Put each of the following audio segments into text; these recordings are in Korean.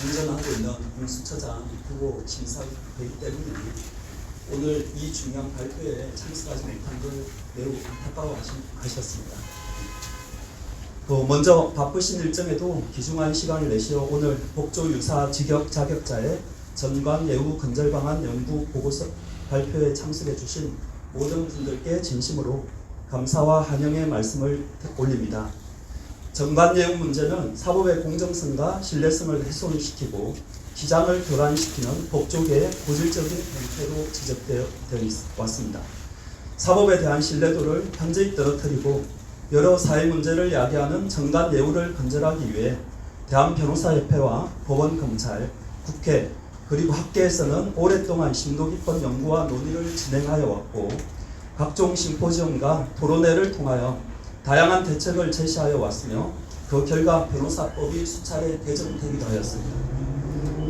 운전하고 있는 공수처장 후보 심사되기 때문에 오늘 이 중요한 발표에 참석하지 못한 걸 매우 안타까워하셨습니다. 먼저 바쁘신 일정에도 귀중한 시간을 내시어 오늘 복조 유사 직역 자격자의 전관 예우 근절 방안 연구 보고서 발표에 참석해 주신 모든 분들께 진심으로 감사와 환영의 말씀을 올립니다. 전관 예우 문제는 사법의 공정성과 신뢰성을 훼손시키고 시장을 교란시키는 법조계의 고질적인 행태로 지적되어 왔습니다. 사법에 대한 신뢰도를 현저히 떨어뜨리고 여러 사회 문제를 야기하는 전관 예우를 근절하기 위해 대한변호사협회와 법원, 검찰, 국회 그리고 학계에서는 오랫동안 심도 깊은 연구와 논의를 진행하여 왔고 각종 심포지엄과 토론회를 통하여 다양한 대책을 제시하여 왔으며 그 결과 변호사법이 수차례 개정되기도 하였습니다.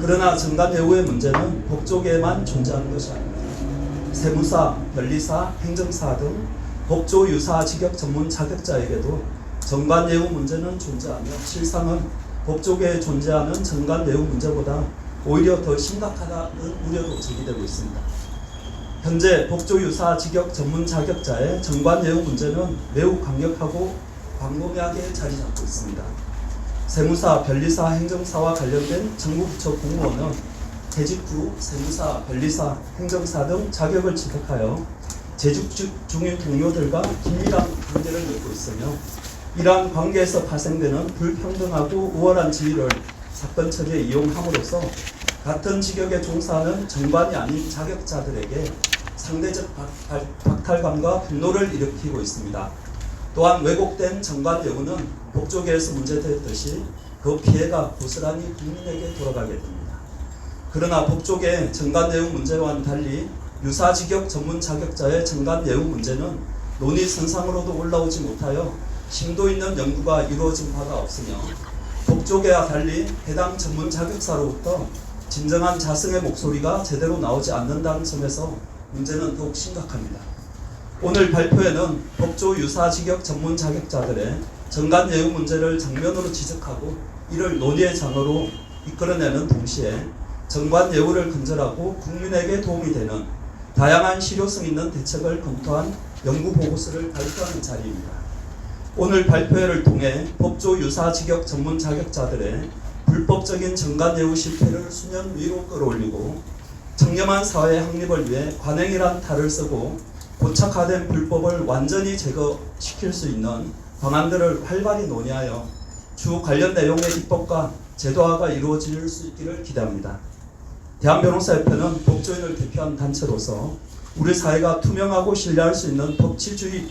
그러나 전관 예우의 문제는 법조계에만 존재하는 것이 아닙니다. 세무사, 변리사, 행정사 등 법조 유사 직역 전문 자격자에게도 전관 예우 문제는 존재하며 실상은 법조계에 존재하는 전관 예우 문제보다 오히려 더 심각하다는 우려도 제기되고 있습니다. 현재 법조 유사 직역 전문 자격자의 전관 예우 문제는 매우 강력하고 광범위하게 자리 잡고 있습니다. 세무사, 변리사, 행정사와 관련된 정부 부처 공무원은 재직 후 세무사, 변리사, 행정사 등 자격을 취득하여 재직 중인 동료들과 긴밀한 관계를 맺고 있으며 이러한 관계에서 발생되는 불평등하고 우월한 지위를 사건 처리에 이용함으로써 같은 직역에 종사하는 전관이 아닌 자격자들에게 상대적 박탈감과 분노를 일으키고 있습니다. 또한 왜곡된 전관 예우는 법조계에서 문제되었듯이 그 피해가 고스란히 국민에게 돌아가게 됩니다. 그러나 법조계의 전관 예우 문제와는 달리 유사 직역 전문 자격자의 전관 예우 문제는 논의 선상으로도 올라오지 못하여 심도 있는 연구가 이루어진 바가 없으며 법조계와 달리 해당 전문 자격사로부터 진정한 자성의 목소리가 제대로 나오지 않는다는 점에서 문제는 더욱 심각합니다. 오늘 발표에는 법조 유사 직역 전문 자격자들의 전관 예우 문제를 정면으로 지적하고 이를 논의의 장으로 이끌어내는 동시에 전관 예우를 근절하고 국민에게 도움이 되는 다양한 실효성 있는 대책을 검토한 연구 보고서를 발표하는 자리입니다. 오늘 발표회를 통해 법조 유사 직역 전문 자격자들의 불법적인 전관 예우 실패를 수면 위로 끌어올리고 청렴한 사회 확립을 위해 관행이란 탈을 쓰고 고착화된 불법을 완전히 제거시킬 수 있는 방안들을 활발히 논의하여 주 관련 내용의 입법과 제도화가 이루어질 수 있기를 기대합니다. 대한변호사협회는 법조인을 대표한 단체로서 우리 사회가 투명하고 신뢰할 수 있는 법치주의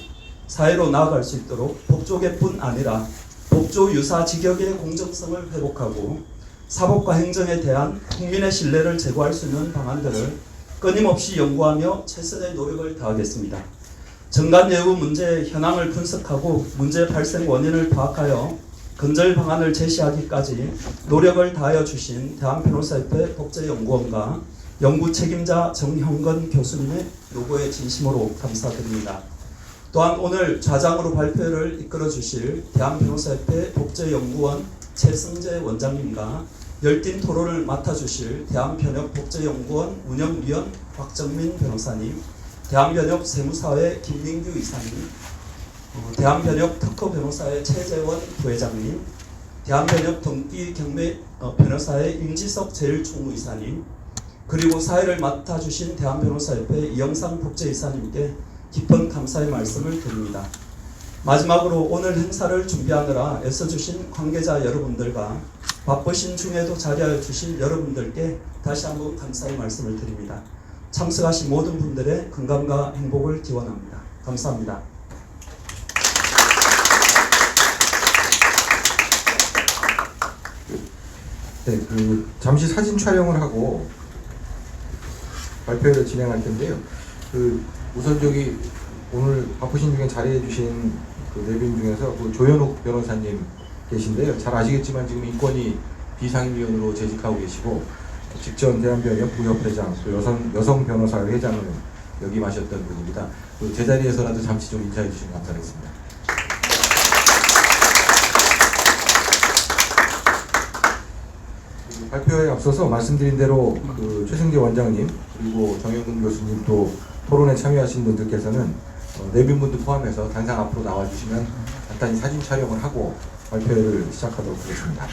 사회로 나아갈 수 있도록 법조계뿐 아니라 법조 유사 직역의 공정성을 회복하고 사법과 행정에 대한 국민의 신뢰를 제고할 수 있는 방안들을 끊임없이 연구하며 최선의 노력을 다하겠습니다. 전관 예우 문제의 현황을 분석하고 문제 발생 원인을 파악하여 근절 방안을 제시하기까지 노력을 다하여 주신 대한변호사협회 법제연구원과 연구 책임자 정형건 교수님의 노고에 진심으로 감사드립니다. 또한 오늘 좌장으로 발표를 이끌어 주실 대한변호사협회 법제연구원 최승재 원장님과 열띤 토론을 맡아주실 대한변협 법제연구원 운영위원 박정민 변호사님, 대한변협 세무사회 김민규 이사님, 대한변협 특허 변호사회 최재원 부회장님, 대한변협 동기경매 변호사회 임지석 제1총무이사님, 그리고 사회를 맡아주신 대한변호사협회 이영상 법제이사님께 깊은 감사의 말씀을 드립니다. 마지막으로 오늘 행사를 준비하느라 애써주신 관계자 여러분들과 바쁘신 중에도 자리하여 주신 여러분들께 다시 한번 감사의 말씀을 드립니다. 참석하신 모든 분들의 건강과 행복을 기원합니다. 감사합니다. 네, 잠시 사진 촬영을 하고 발표를 진행할 텐데요. 우선 오늘 바쁘신 중에 자리해 주신 네 분 중에서 조현욱 변호사님 계신데요. 잘 아시겠지만 지금 인권위 비상임위원으로 재직하고 계시고 직전 대한변협 부협회장 또 여성 변호사회 회장을 역임하셨던 분입니다. 제자리에서라도 잠시 좀 인사해 주시면 감사하겠습니다. 발표에 앞서서 말씀드린 대로 그 최승재 원장님 그리고 정영근 교수님 또 토론에 참여하신 분들께서는 내빈분들 포함해서 단상 앞으로 나와주시면 간단히 사진 촬영을 하고 발표를 시작하도록 하겠습니다.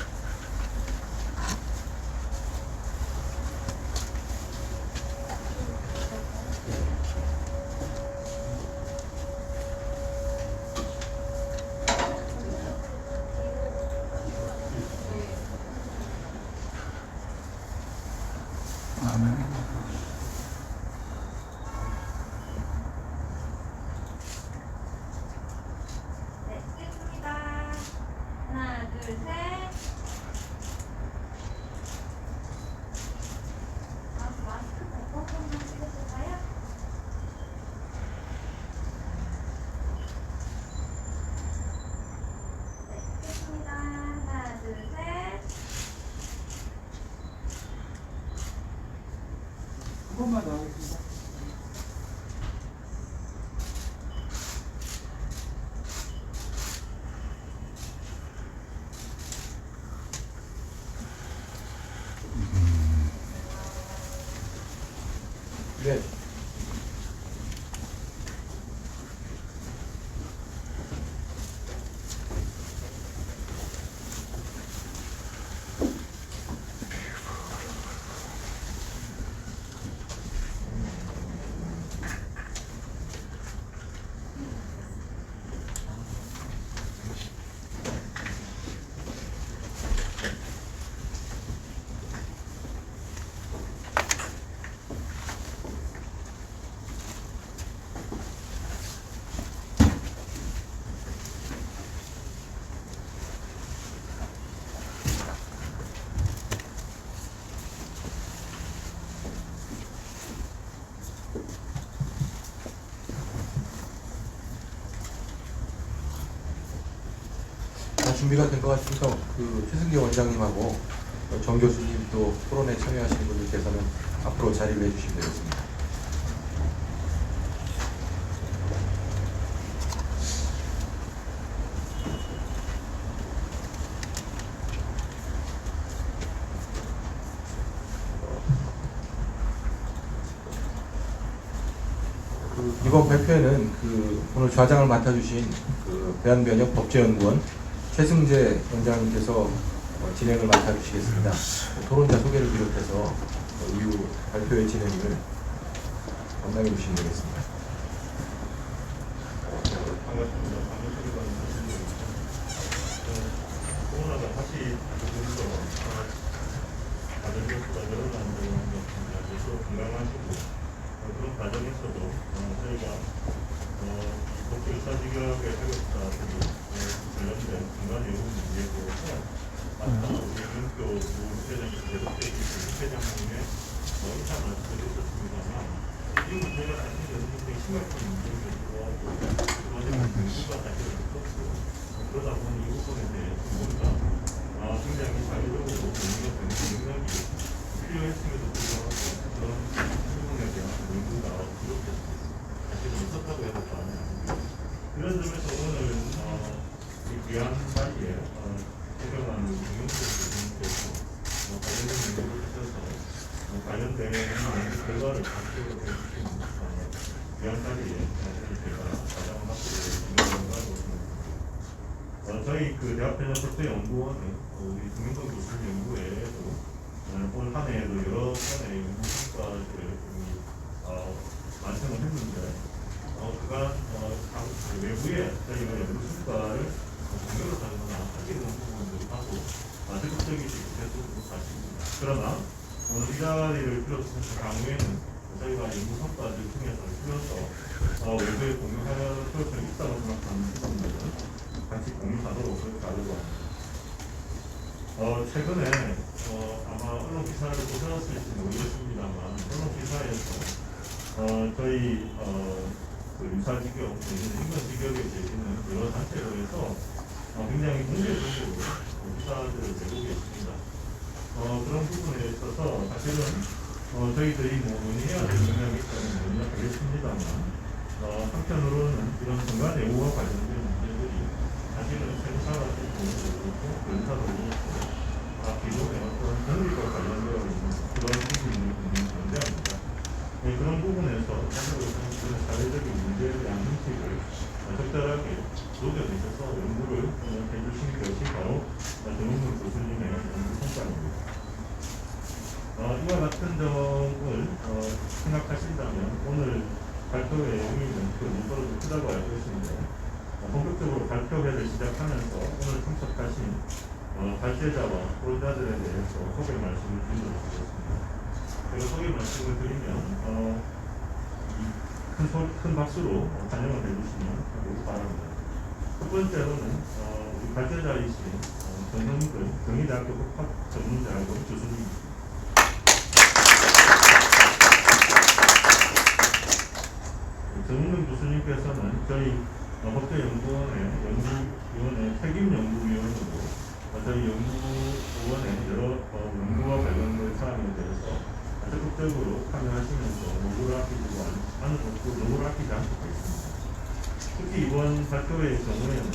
네, 찍겠습니다. 하나, 둘, 셋. 마스크 벗고 한번 찍으실까요? 네, 찍겠습니다. 하나, 둘, 셋. 한 번만 더 하겠습니다. 네. 준비가 된 것 같습니다. 그 최승재 원장님하고 정 교수님 또 토론에 참여하시는 분들께서는 앞으로 자리를 해주시면 되겠습니다. 이번 발표회는 오늘 좌장을 맡아주신 대한변협 법제연구원 최승재 원장님께서 진행을 맡아주시겠습니다. 토론자 소개를 비롯해서 이후 발표회 진행을 담당해 주시면 되겠습니다. 반갑습니다. 코로나가 다시 조금더 다른 교수가 늘어나는 것 같습니다. 스스로 건강하시고 그런 과정에서도 저희가 복수 의사직역의 자격자들이 관련된 중간 예우 문제에 대해서 아까 우리 윤교 부회장님 계속되어 있는 부회장님의 이상을 드렸었습니다만 이 문제가 사실은 굉장히 심각한 문제이기도 하고 그거는 연구가 사실은 없었고 그러다 보니 이 부분에 대해서 우리가 굉장히 자유적으로 연구가 되는 능력이 필요했음에도 불구하고 그런 부분에 대한 연구가 부족했습니다. 사실은 있었다고 해도 과언이 아닙니다. 이런 점에서 오늘 이 귀한 자리에 해명하는 김용태 교수님께서 관련된 연구를 하셔서 관련된 연구 결과를 발표를 해주신 귀한 자리에 제가 가장 맡게 된 영광으로 생각합니다. 저희 대학변협 법제연구원은 우리 김용태 교수님 연구 외에도 올 한 해에도 여러 번의 연구 성과들을 완성을 했는데 그간 외부에 저희가 연구 성과를 공유를 하거나 하게 되는 부분들이 하고 적극적이지 못해서 사실입니다. 그러나 오늘 이 자리를 빌어서 강의에는 저희가 연구 성과를 통해서 빌어서 외부에 공유할 필요성이 있다고 생각하는 부분들은 같이 공유하도록 그렇게 하려고 합니다. 최근에 아마 언론 기사를 보셨을지 모르겠습니다만 언론 기사에서 저희 유사직역, 인권직역에 계시는 여러 단체로해서 굉장히 공개적으로 기사들을 내고 계십니다. 그런 부분에 있어서 사실은 저희들이 논의해야 될 영역이 있다면 논의하겠습니다만 한편으로는 이런 정관 예우와 관련된 문제들이 사실은 생사가 좀 그렇고 변사도 그렇고 기존의 어떤能力과 같은 점을 생각하신다면 오늘 발표의 의미는 그 문서로 크다고 알고 있습니다. 본격적으로 발표회를 시작하면서 오늘 참석하신 발제자와 토론자들에 대해서 소개 말씀을 드리도록 하겠습니다. 제가 소개 말씀을 드리면 큰 박수로 환영을 해주시면 바랍니다. 첫 번째로는 우리 발제자이신 정형근 경희대학교 법학전문대학원 교수님입니다. 정은근 교수님께서는 저희 법제연구원의 연구위원회 책임연구위원으로 저희 연구원의 여러 연구와 관련된 사항에 대해서 적극적으로 참여하시면서 노고를 아끼지 않고 있습니다. 특히 이번 발표회의 경우에는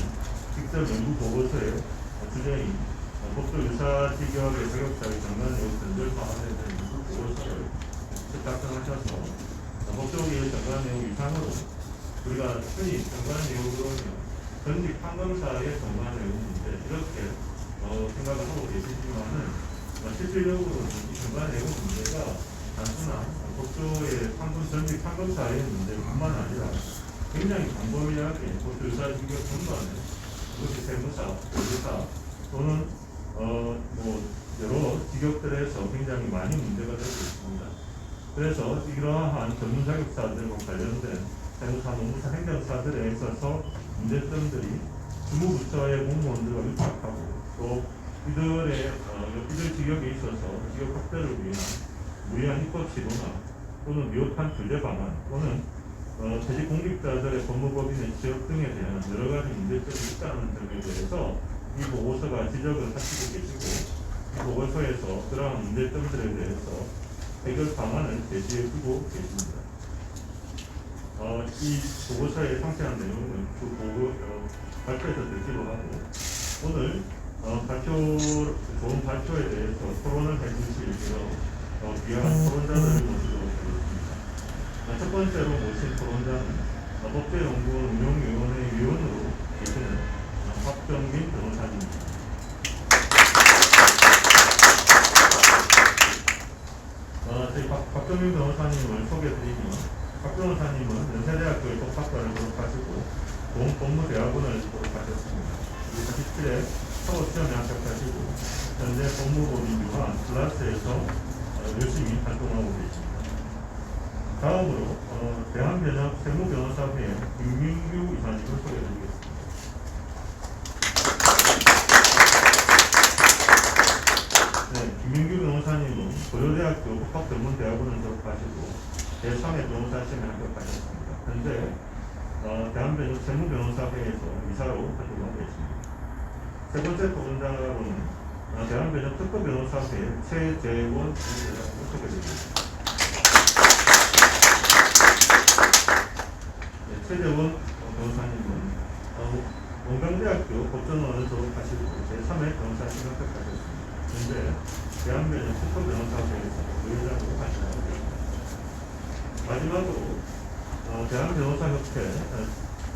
직접 연구 보고서의 주제인 법조유사 직역의 자격자의 정관 내용 전절 방안에 대한 연구 보고서를 직접 작성하셔서 법조계의 정관 내용 이상으로 우리가 흔히 정관 내용으로는 전직 판검사의 정관 내용인데 이렇게 생각을 하고 계시지만은 실질적으로는 이 정관 내용 문제가 단순한 법조의 전직 판검사의 문제뿐만 아니라 굉장히 광범위하게 법조유사 직역 전반에 그것이 세무사, 보조사 또는 여러 직역들에서 굉장히 많이 문제가 되고 있습니다. 그래서 이러한 전문 자격사들과 관련된 세무사, 노무사, 행정사들에 있어서 문제점들이 주무부처의 공무원들과 밀착하고 또 이들 직역에 있어서 직역 확대를 위한 무리한 입법 시도나 또는 미흡한 규제 방안 또는 퇴직 공직자들의 법무법인의 지역 등에 대한 여러 가지 문제점이 있다는 점에 대해서 이 보고서가 지적을 하시고 계시고 이 보고서에서 그러한 문제점들에 대해서 해결 방안을 제시해주고 계십니다. 이 보고서의 상세한 내용은 발표에서 듣기로 하고 오늘 좋은 발표에 대해서 토론을 해주실 귀한 토론자들을 모시도록 하겠습니다. 첫 번째로 모신 토론자는 법제연구원 운영위원회 위원으로 계시는 박정민 변호사님입니다. 저희 박정민 변호사님을 소개해드리면 박 변호사님은 연세대학교의 법학과를 졸업하시고 법무대학원을 졸업하셨습니다. 2017에 사법시험에 합격하시고 현재 법무법인 유한 플러스에서 열심히 활동하고 계십니다. 다음으로 대한변협 세무변호사회의 김민규 이사님을 소개해드리겠습니다. 네, 김민규 변호사님은 고려대학교 법학전문대학원을 졸업하시고 제3회 변호사 시험에 합격하셨습니다. 현재 대한변협 세무변호사회에서 이사로 활동하고 계십니다. 세 번째 토론자로는 대한변협 특허변호사회 최재원 변호사님을 소개해드리겠습니다. 최재원 변호사님은 원광대학교 법전원을 졸업하시고 제3회 변호사 시험에 합격하셨습니다. 현재 대한변협 특허변호사회에서 부회장으로 활동하고 계십니다. 마지막으로 대한변호사협회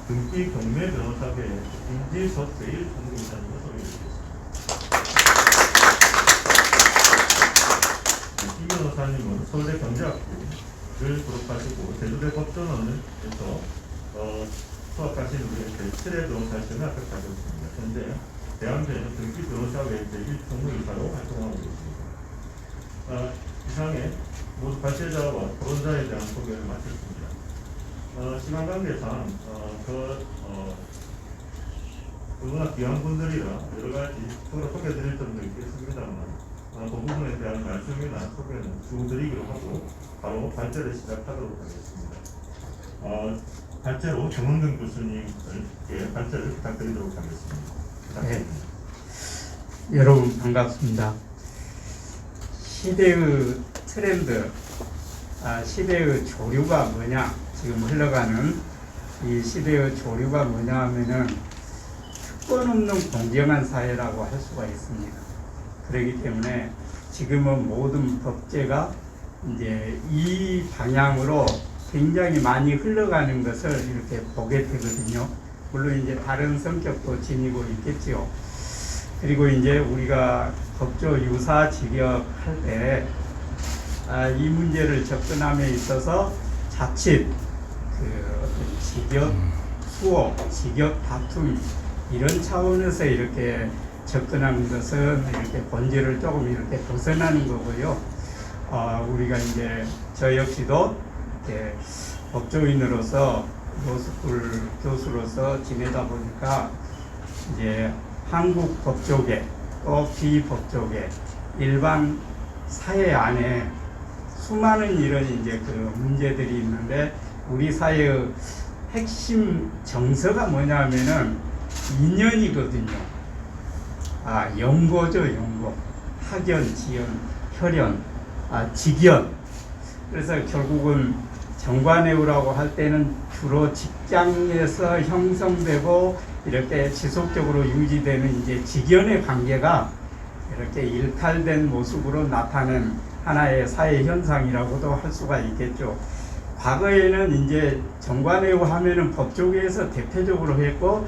등기 경매 변호사회 임지석 제1총무이사님을 소개해드리겠습니다. 이 변호사님은 서울대 경제학부를 졸업하시고 제주대 법전원에서 수학하신 후에 제7회 변호사 시험에 합격하셨습니다. 현재 대한변협 등기 변호사회 제1총무이사로 활동하고 있습니다. 이상의 모두 발제자와 토론자에 대한 소개를 마쳤습니다. 시간 관계상 워낙 귀한 분들이라 여러 가지 소개드릴 점도 있겠습니다만 그 부분에 대한 말씀이나 소개는 쭉 드리기로 하고 바로 발제를 시작하도록 하겠습니다. 발제로 정은근 교수님께 발제를 부탁드리도록 하겠습니다. 네. 여러분 반갑습니다. 시대의 트렌드, 시대의 조류가 뭐냐, 지금 흘러가는 이 시대의 조류가 뭐냐 하면은 특권 없는 공정한 사회라고 할 수가 있습니다. 그렇기 때문에 지금은 모든 법제가 이제 이 방향으로 굉장히 많이 흘러가는 것을 이렇게 보게 되거든요. 물론 이제 다른 성격도 지니고 있겠지요. 그리고 이제 우리가 법조 유사 직역할 때 이 문제를 접근함에 있어서 자칫 그 어떤 직역 수호, 직역 다툼 이런 차원에서 이렇게 접근하는 것은 이렇게 본질을 조금 이렇게 벗어나는 거고요. 우리가 이제 저 역시도 이렇게 법조인으로서 로스쿨 교수로서 지내다 보니까 이제 한국 법조계 또 비법조계 일반 사회 안에 수많은 이런 이제 그 문제들이 있는데 우리 사회의 핵심 정서가 뭐냐면은 인연이거든요. 연고죠, 연고. 학연, 지연, 혈연, 직연. 그래서 결국은 정관예우라고 할 때는 주로 직장에서 형성되고 이렇게 지속적으로 유지되는 이제 직연의 관계가 이렇게 일탈된 모습으로 나타낸 하나의 사회 현상이라고도 할 수가 있겠죠. 과거에는 이제 정관예우 하면은 법조계에서 대표적으로 했고,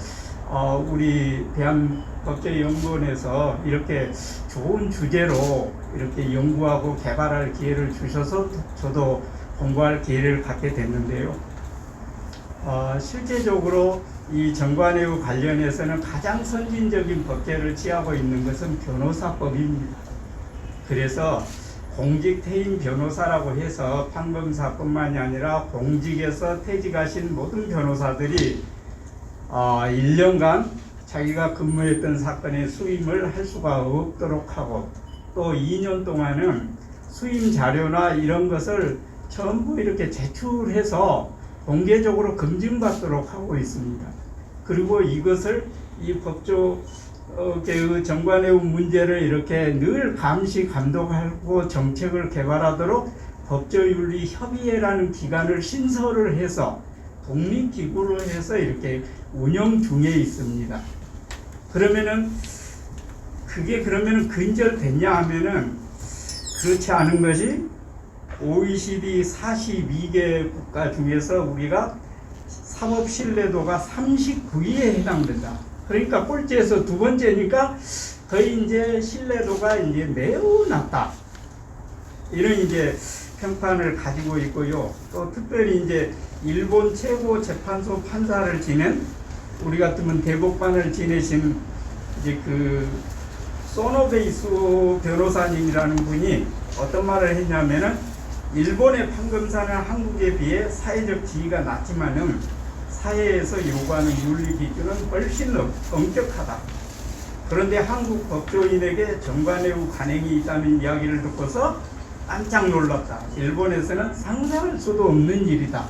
우리 대한법제연구원에서 이렇게 좋은 주제로 이렇게 연구하고 개발할 기회를 주셔서 저도 공부할 기회를 갖게 됐는데요. 실제적으로 이 정관예우 관련해서는 가장 선진적인 법제를 취하고 있는 것은 변호사법입니다. 그래서 공직퇴임 변호사라고 해서 판검사뿐만이 아니라 공직에서 퇴직하신 모든 변호사들이 1년간 자기가 근무했던 사건의 수임을 할 수가 없도록 하고 또 2년 동안은 수임 자료나 이런 것을 전부 이렇게 제출해서 공개적으로 검증받도록 하고 있습니다. 그리고 이것을 이 법조계의 정관예우 문제를 이렇게 늘 감시 감독하고 정책을 개발하도록 법조윤리협의회라는 기관을 신설을 해서 독립기구로 해서 이렇게 운영 중에 있습니다. 그러면은 그게 그러면은 근절됐냐 하면은 그렇지 않은 것이 OECD 42개 국가 중에서 우리가 사법 신뢰도가 39위에 해당된다. 그러니까 꼴찌에서 두 번째니까 거의 이제 신뢰도가 이제 매우 낮다. 이런 이제 평판을 가지고 있고요. 또 특별히 이제 일본 최고 재판소 판사를 지낸 우리 같으면 대법관을 지내신 이제 그 소노베이수 변호사님이라는 분이 어떤 말을 했냐면은 일본의 판검사는 한국에 비해 사회적 지위가 낮지만은 사회에서 요구하는 윤리 기준은 훨씬 엄격하다. 그런데 한국 법조인에게 정관예우 관행이 있다는 이야기를 듣고서 깜짝 놀랐다. 일본에서는 상상할 수도 없는 일이다.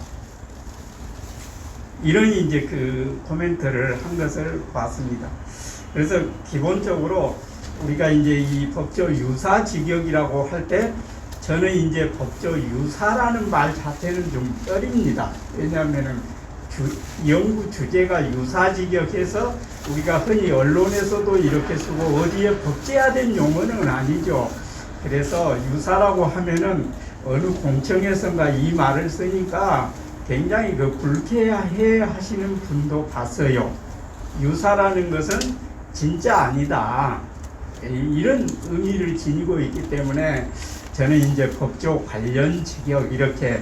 이런 이제 그 코멘트를 한 것을 봤습니다. 그래서 기본적으로 우리가 이제 이 법조 유사 직역이라고 할 때 저는 이제 법조 유사라는 말 자체는 좀 꺼립니다. 왜냐하면은 연구 주제가 유사 직역해서 우리가 흔히 언론에서도 이렇게 쓰고 어디에 법제화된 용어는 아니죠. 그래서 유사라고 하면은 어느 공청에선가 이 말을 쓰니까 굉장히 그 불쾌해 하시는 분도 봤어요. 유사라는 것은 진짜 아니다. 이런 의미를 지니고 있기 때문에 저는 이제 법조 관련 직역 이렇게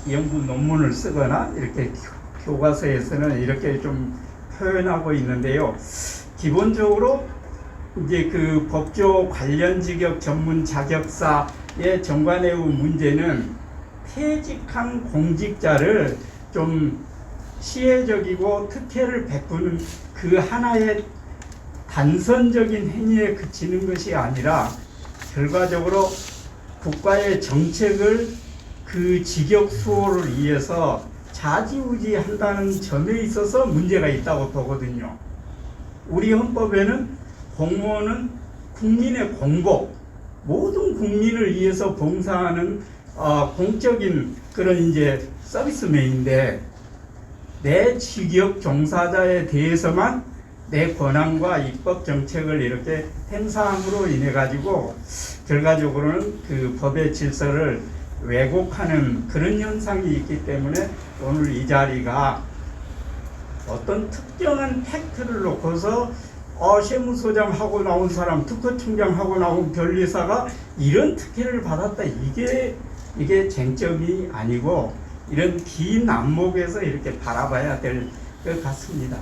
연구 논문을 쓰거나 이렇게 교과서에서는 이렇게 좀 표현하고 있는데요. 기본적으로 이제 그 법조 관련 직역 전문 자격사의 정관예우 문제는 퇴직한 공직자를 좀 시혜적이고 특혜를 베푸는 그 하나의 단선적인 행위에 그치는 것이 아니라 결과적으로 국가의 정책을 그 직역 수호를 위해서 좌지우지한다는 점에 있어서 문제가 있다고 보거든요. 우리 헌법에는 공무원은 국민의 공복, 모든 국민을 위해서 봉사하는 공적인 그런 이제 서비스맨인데 내 직역 종사자에 대해서만 내 권한과 입법 정책을 이렇게 행사함으로 인해 가지고 결과적으로는 그 법의 질서를 왜곡하는 그런 현상이 있기 때문에 오늘 이 자리가 어떤 특정한 팩트를 놓고서 세무서장하고 나온 사람, 특허청장하고 나온 변리사가 이런 특혜를 받았다. 이게 이게 쟁점이 아니고 이런 긴 안목에서 이렇게 바라봐야 될 것 같습니다.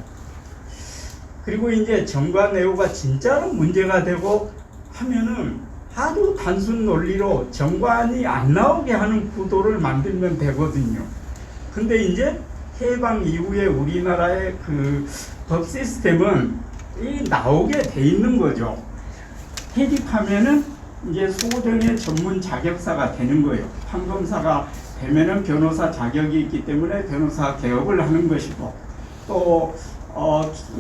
그리고 이제 정관예우가 진짜로 문제가 되고 하면은 아주 단순 논리로 정관이 안 나오게 하는 구도를 만들면 되거든요. 근데 이제 해방 이후에 우리나라의 그 법 시스템은 이 나오게 돼 있는 거죠. 퇴직하면은 이제 소정의 전문 자격사가 되는 거예요. 판검사가 되면은 변호사 자격이 있기 때문에 변호사 개업을 하는 것이고, 또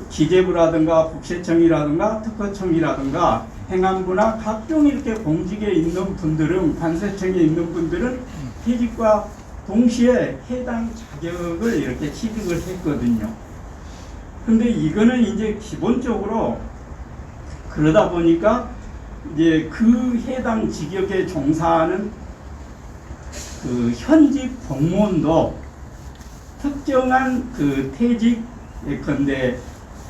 기재부라든가 국세청이라든가 특허청이라든가 행안부나 각종 이렇게 공직에 있는 분들은, 관세청에 있는 분들은 퇴직과 동시에 해당 자격을 이렇게 취득을 했거든요. 근데 이거는 이제 기본적으로 그러다 보니까 이제 그 해당 직역에 종사하는 그 현직 공무원도 특정한 그 퇴직, 예컨대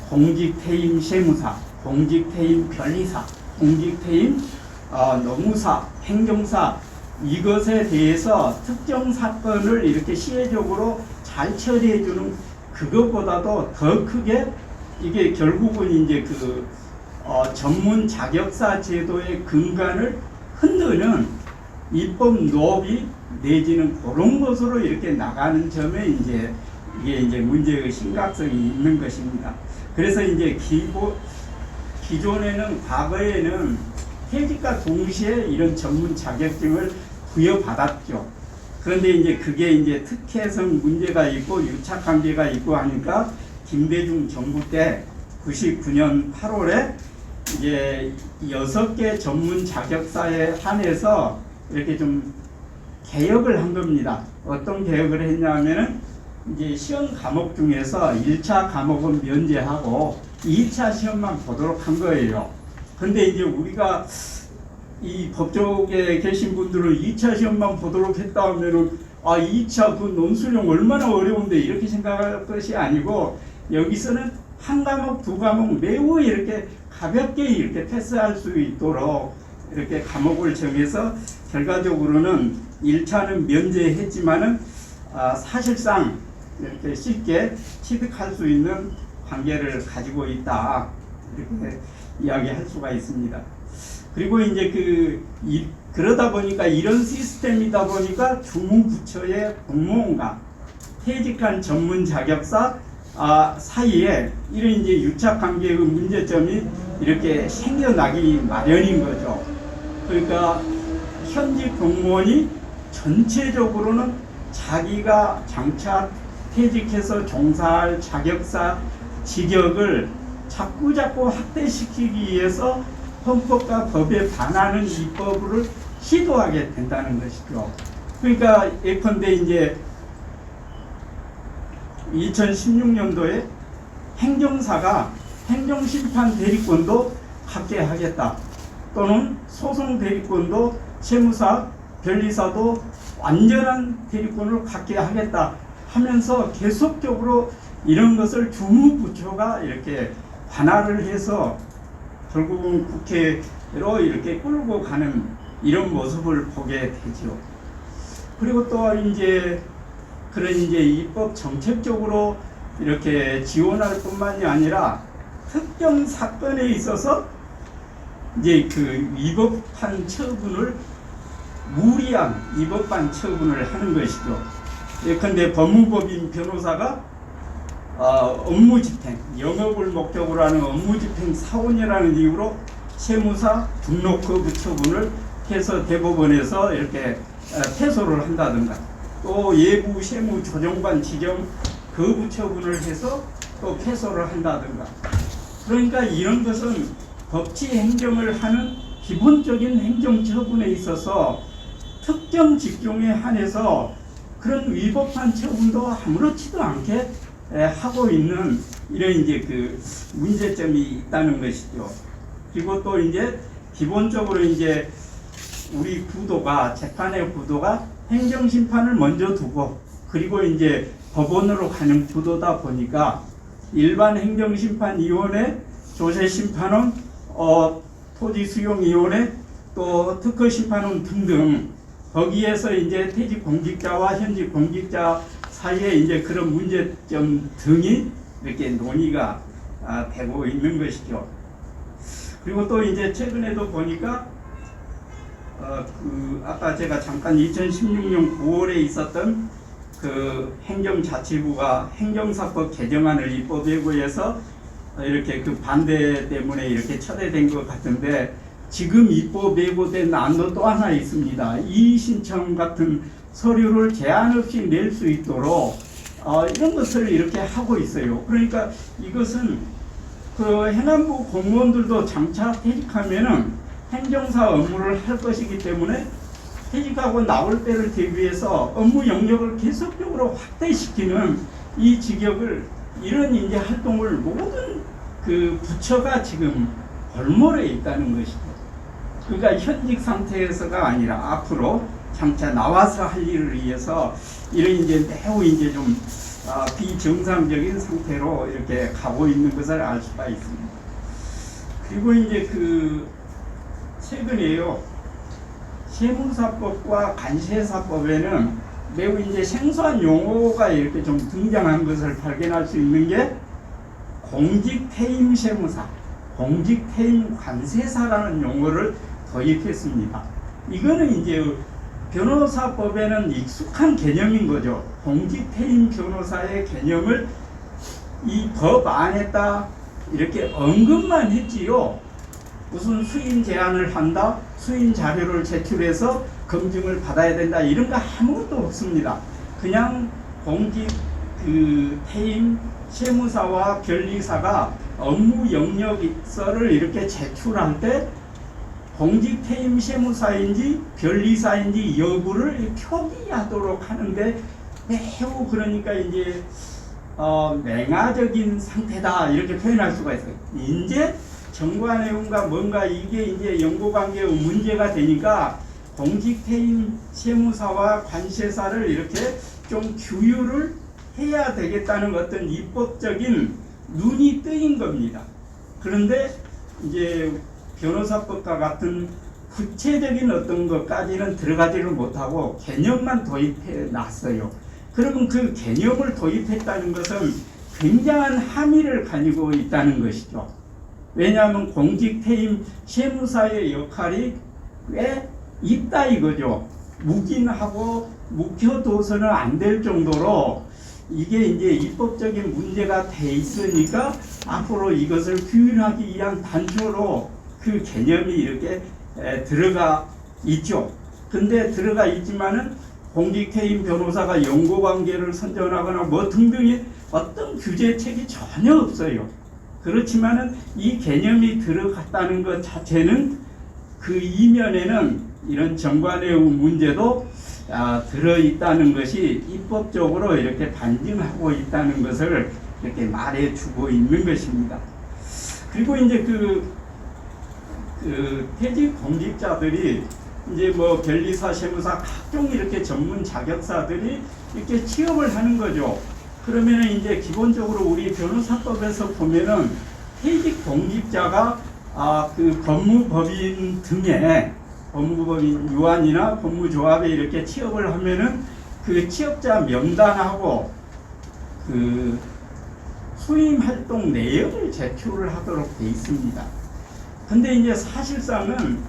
공직퇴임 세무사, 공직퇴임 변리사, 공직퇴임 노무사, 행정사, 이것에 대해서 특정 사건을 이렇게 시혜적으로 잘 처리해주는, 그것보다도 더 크게 이게 결국은 이제 그 전문 자격사 제도의 근간을 흔드는 입법 노비 내지는 그런 것으로 이렇게 나가는 점에 이제 이게 이제 문제의 심각성이 있는 것입니다. 그래서 이제 기존에는, 과거에는 퇴직과 동시에 이런 전문 자격증을 부여받았죠. 그런데 이제 그게 이제 특혜성 문제가 있고 유착관계가 있고 하니까 김대중 정부 때 99년 8월에 이제 6개 전문 자격사에 한해서 이렇게 좀 개혁을 한 겁니다. 어떤 개혁을 했냐면은 이제 시험 과목 중에서 1차 과목은 면제하고 2차 시험만 보도록 한 거예요. 근데 이제 우리가 이 법조계에 계신 분들은 2차 시험만 보도록 했다 하면은 2차 그 논술형 얼마나 어려운데 이렇게 생각할 것이 아니고, 여기서는 한 과목, 두 과목 매우 이렇게 가볍게 이렇게 패스할 수 있도록 이렇게 과목을 정해서 결과적으로는 1차는 면제했지만은 사실상 이렇게 쉽게 취득할 수 있는 관계를 가지고 있다, 이렇게 이야기할 수가 있습니다. 그리고 이제 그러다 보니까, 이런 시스템이다 보니까 주무부처의 공무원과 퇴직한 전문 자격사 사이에 이런 이제 유착관계의 문제점이 이렇게 생겨나기 마련인 거죠. 그러니까 현직 공무원이 전체적으로는 자기가 장차 퇴직해서 종사할 자격사 직역을 자꾸 확대시키기 위해서 헌법과 법에 반하는 입법을 시도하게 된다는 것이죠. 그러니까 예컨대 이제 2016년도에 행정사가 행정심판 대리권도 갖게 하겠다, 또는 소송 대리권도 세무사, 변리사도 완전한 대리권을 갖게 하겠다 하면서 계속적으로 이런 것을 주무부처가 이렇게 관할을 해서 결국은 국회로 이렇게 끌고 가는 이런 모습을 보게 되죠. 그리고 또 이제 그런 이제 입법 정책적으로 이렇게 지원할 뿐만이 아니라 특정 사건에 있어서 이제 그 위법한 처분을, 무리한 위법한 처분을 하는 것이죠. 예컨대 법무법인 변호사가 업무집행, 영업을 목적으로 하는 업무집행 사원이라는 이유로 세무사 등록 거부 처분을 해서 대법원에서 이렇게 패소를 한다든가, 또 예부 세무조정관 지정 거부 처분을 해서 또 패소를 한다든가. 그러니까 이런 것은 법치 행정을 하는 기본적인 행정처분에 있어서 특정 직종에 한해서 그런 위법한 처분도 아무렇지도 않게 하고 있는 이런 이제 그 문제점이 있다는 것이죠. 그리고 또 이제 기본적으로 이제 우리 구도가, 재판의 구도가 행정심판을 먼저 두고 그리고 이제 법원으로 가는 구도다 보니까 일반 행정심판위원회, 조세심판원, 토지수용위원회, 또 특허심판원 등등 거기에서 이제 퇴직 공직자와 현직 공직자 사이에 이제 그런 문제점 등이 이렇게 논의가 되고 있는 것이죠. 그리고 또 이제 최근에도 보니까 아까 제가 잠깐 2016년 9월에 있었던 그 행정자치부가 행정사법 개정안을 입법예고해서 이렇게 그 반대 때문에 이렇게 철회된 것 같은데, 지금 입법 예고된 안도 또 하나 있습니다. 이의 신청 같은 서류를 제한 없이 낼 수 있도록 이런 것을 이렇게 하고 있어요. 그러니까 이것은 그 행안부 공무원들도 장차 퇴직하면은 행정사 업무를 할 것이기 때문에 퇴직하고 나올 때를 대비해서 업무 영역을 계속적으로 확대시키는 이 직역을, 이런 이제 활동을 모든 그 부처가 지금 골몰에 있다는 것이죠. 그러니까 현직 상태에서가 아니라 앞으로 장차 나와서 할 일을 위해서 이런 이제 매우 이제 좀 비정상적인 상태로 이렇게 가고 있는 것을 알 수가 있습니다. 그리고 이제 그 최근에요, 세무사법과 관세사법에는 매우 이제 생소한 용어가 이렇게 좀 등장한 것을 발견할 수 있는 게 공직퇴임 세무사, 공직퇴임 관세사라는 용어를 도입했습니다. 이거는 이제 변호사법에는 익숙한 개념인 거죠. 공직퇴임 변호사의 개념을 이 법 안에다 이렇게 언급만 했지요. 무슨 수임 제안을 한다, 수임 자료를 제출해서 검증을 받아야 된다, 이런 거 아무것도 없습니다. 그냥 공직 퇴임 세무사와 변리사가 업무 영역서를 이렇게 제출할 때 공직퇴임 세무사인지 변리사인지 여부를 표기하도록 하는데 매우, 그러니까 이제 맹아적인 상태다, 이렇게 표현할 수가 있어요. 이제 정과 내용과 뭔가 이게 이제 연고관계의 문제가 되니까 공직퇴임 세무사와 관세사를 이렇게 좀 규율을 해야 되겠다는 어떤 입법적인 눈이 뜨인 겁니다. 그런데 이제 변호사법과 같은 구체적인 어떤 것까지는 들어가지를 못하고 개념만 도입해 놨어요. 그러면 그 개념을 도입했다는 것은 굉장한 함의를 가지고 있다는 것이죠. 왜냐하면 공직퇴임 세무사의 역할이 꽤 있다 이거죠. 묵인하고 묵혀둬서는 안 될 정도로 이게 이제 입법적인 문제가 돼 있으니까 앞으로 이것을 규율하기 위한 단초로 그 개념이 이렇게 들어가 있죠. 근데 들어가 있지만은 공직퇴임 변호사가 연고관계를 선정하거나 뭐 등등의 어떤 규제책이 전혀 없어요. 그렇지만은 이 개념이 들어갔다는 것 자체는 그 이면에는 이런 정관의 문제도 들어있다는 것이 입법적으로 이렇게 반증하고 있다는 것을 이렇게 말해주고 있는 것입니다. 그리고 이제 퇴직 공직자들이 이제 뭐 변리사, 세무사 각종 이렇게 전문 자격사들이 이렇게 취업을 하는 거죠. 그러면은 이제 기본적으로 우리 변호사법에서 보면은 퇴직 공직자가 그 법무법인 등에 법무법인 유한이나 법무조합에 이렇게 취업을 하면은 그 취업자 명단하고 그 수임 활동 내역을 제출을 하도록 돼 있습니다. 근데 이제 사실상은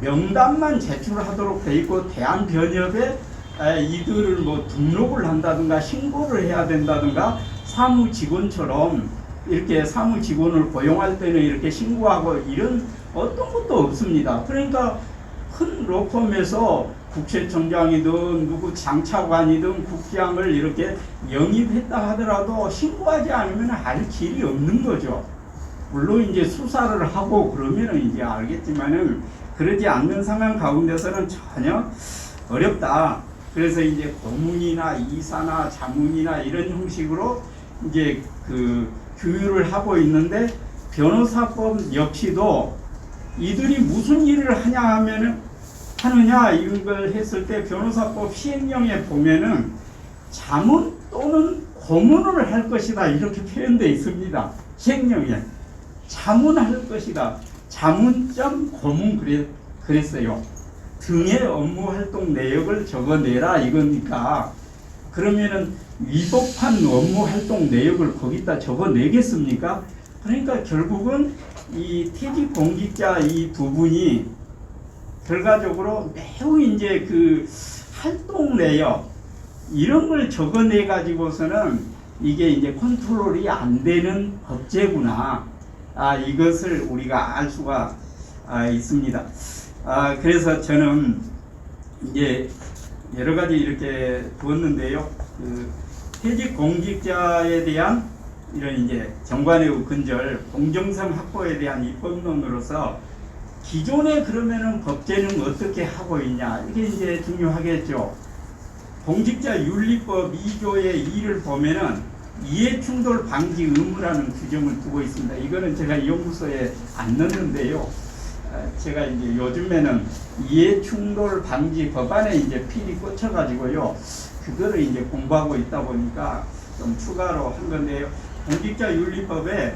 명단만 제출하도록 돼 있고 대한변협에 이들을 뭐 등록을 한다든가 신고를 해야 된다든가 사무직원처럼 이렇게 사무직원을 고용할 때는 이렇게 신고하고 이런 어떤 것도 없습니다. 그러니까 큰 로펌에서 국세청장이든 누구 장차관이든 국장을 이렇게 영입했다 하더라도 신고하지 않으면 알 길이 없는 거죠. 물론 이제 수사를 하고 그러면은 이제 알겠지만은 그러지 않는 상황 가운데서는 전혀 어렵다. 그래서 이제 고문이나 이사나 자문이나 이런 형식으로 이제 그 규율을 하고 있는데 변호사법 역시도 이들이 무슨 일을 하느냐 이걸 했을 때 변호사법 시행령에 보면은 자문 또는 고문을 할 것이다 이렇게 표현되어 있습니다. 시행령에 자문할 것이다. 자문점 고문 그랬어요. 등의 업무 활동 내역을 적어내라 이거니까 그러면은 위법한 업무 활동 내역을 거기다 적어내겠습니까? 그러니까 결국은 이 퇴직 공직자 이 부분이 결과적으로 매우 이제 그 활동 내역 이런 걸 적어내 가지고서는 이게 이제 컨트롤이 안 되는 법제구나. 이것을 우리가 알 수가 있습니다. 그래서 저는 이제 여러 가지 이렇게 두었는데요. 그 퇴직 공직자에 대한 이런 이제 정관예우 근절, 공정성 확보에 대한 입법론으로서 기존에 그러면은 법제는 어떻게 하고 있냐 이게 이제 중요하겠죠. 공직자윤리법 2조의 2를 보면은 이해충돌 방지 의무라는 규정을 두고 있습니다. 이거는 제가 연구소에 안 넣는데요. 제가 이제 요즘에는 이해충돌 방지 법안에 이제 필이 꽂혀가지고요. 그거를 이제 공부하고 있다 보니까 좀 추가로 한 건데요. 공직자윤리법에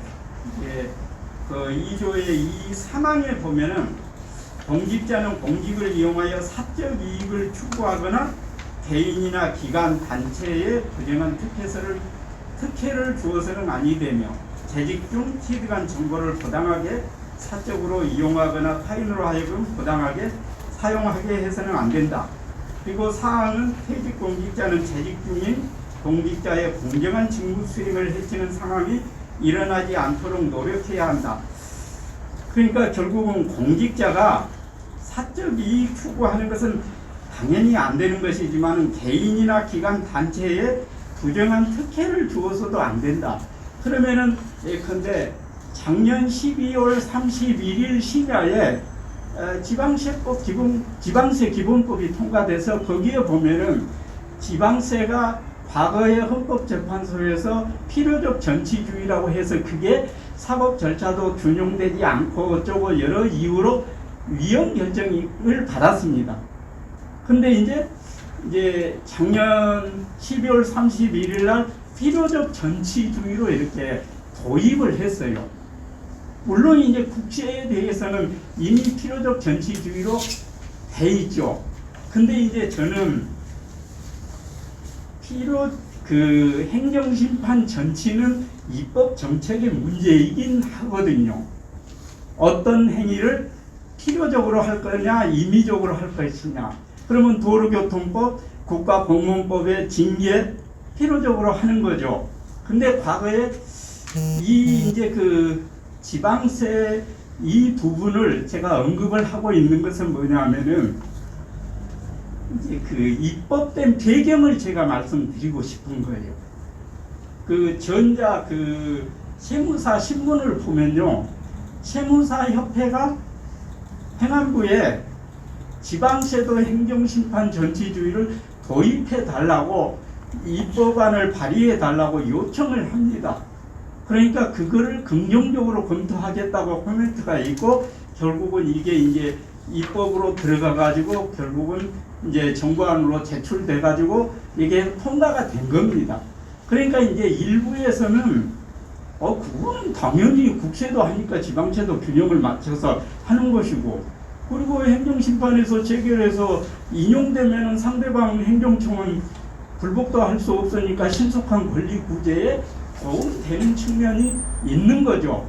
이제 그 2조의 2 3항에 보면은 공직자는 공직을 이용하여 사적 이익을 추구하거나 개인이나 기관 단체에 부정한 특혜를 주어서는 아니되며 재직 중 취득한 정보를 부당하게 사적으로 이용하거나 타인으로 하여금 부당하게 사용하게 해서는 안 된다. 그리고 사항은 퇴직 공직자는 재직 중인 공직자의 공정한 직무 수행을 해치는 상황이 일어나지 않도록 노력해야 한다. 그러니까 결국은 공직자가 사적 이익 추구하는 것은 당연히 안 되는 것이지만 개인이나 기관 단체에 부정한 특혜를 주어서도 안 된다. 그러면은 예컨대 작년 12월 31일 심야에 지방세 기본법이 통과돼서 거기에 보면은 지방세가 과거의 헌법재판소에서 필요적 전치주의라고 해서 그게 사법 절차도 균형되지 않고 어쩌고 여러 이유로 위헌 결정을 받았습니다. 근데 이제 작년 12월 31일 날 필요적 전치주의로 이렇게 도입을 했어요. 물론 이제 국세에 대해서는 이미 필요적 전치주의로 돼 있죠. 근데 이제 저는 행정심판 전치는 입법 정책의 문제이긴 하거든요. 어떤 행위를 필요적으로 할 거냐, 임의적으로 할 것이냐. 그러면 도로교통법, 국가공무원법의 징계 필요적으로 하는 거죠. 근데 과거에 이제 그 지방세 이 부분을 제가 언급을 하고 있는 것은 뭐냐면은 이제 그 입법된 배경을 제가 말씀드리고 싶은 거예요. 그 전자 그 세무사 신문을 보면요, 세무사협회가 행안부에 지방세도 행정심판 전치주의를 도입해 달라고 입법안을 발의해 달라고 요청을 합니다. 그러니까 그거를 긍정적으로 검토하겠다고 코멘트가 있고 결국은 이게 이제 입법으로 들어가 가지고 결국은 이제 정부안으로 제출돼 가지고 이게 통과가 된 겁니다. 그러니까 이제 일부에서는 그거는 당연히 국세도 하니까 지방세도 균형을 맞춰서 하는 것이고, 그리고 행정심판에서 체결해서 인용되면은 상대방 행정청은 불복도 할 수 없으니까 신속한 권리 구제에 도움이 되는 측면이 있는 거죠.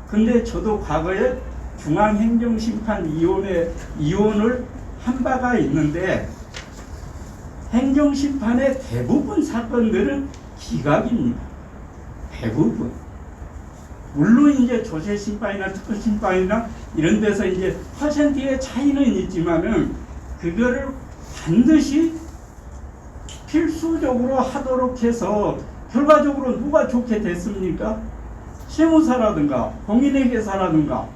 근데 저도 과거에 중앙행정심판위원을 한 바가 있는데 행정심판의 대부분 사건들은 기각입니다. 대부분. 물론 이제 조세심판이나 특허심판이나 이런 데서 이제 퍼센트의 차이는 있지만은 그거를 반드시 필수적으로 하도록 해서 결과적으로 누가 좋게 됐습니까? 세무사라든가 공인회계사라든가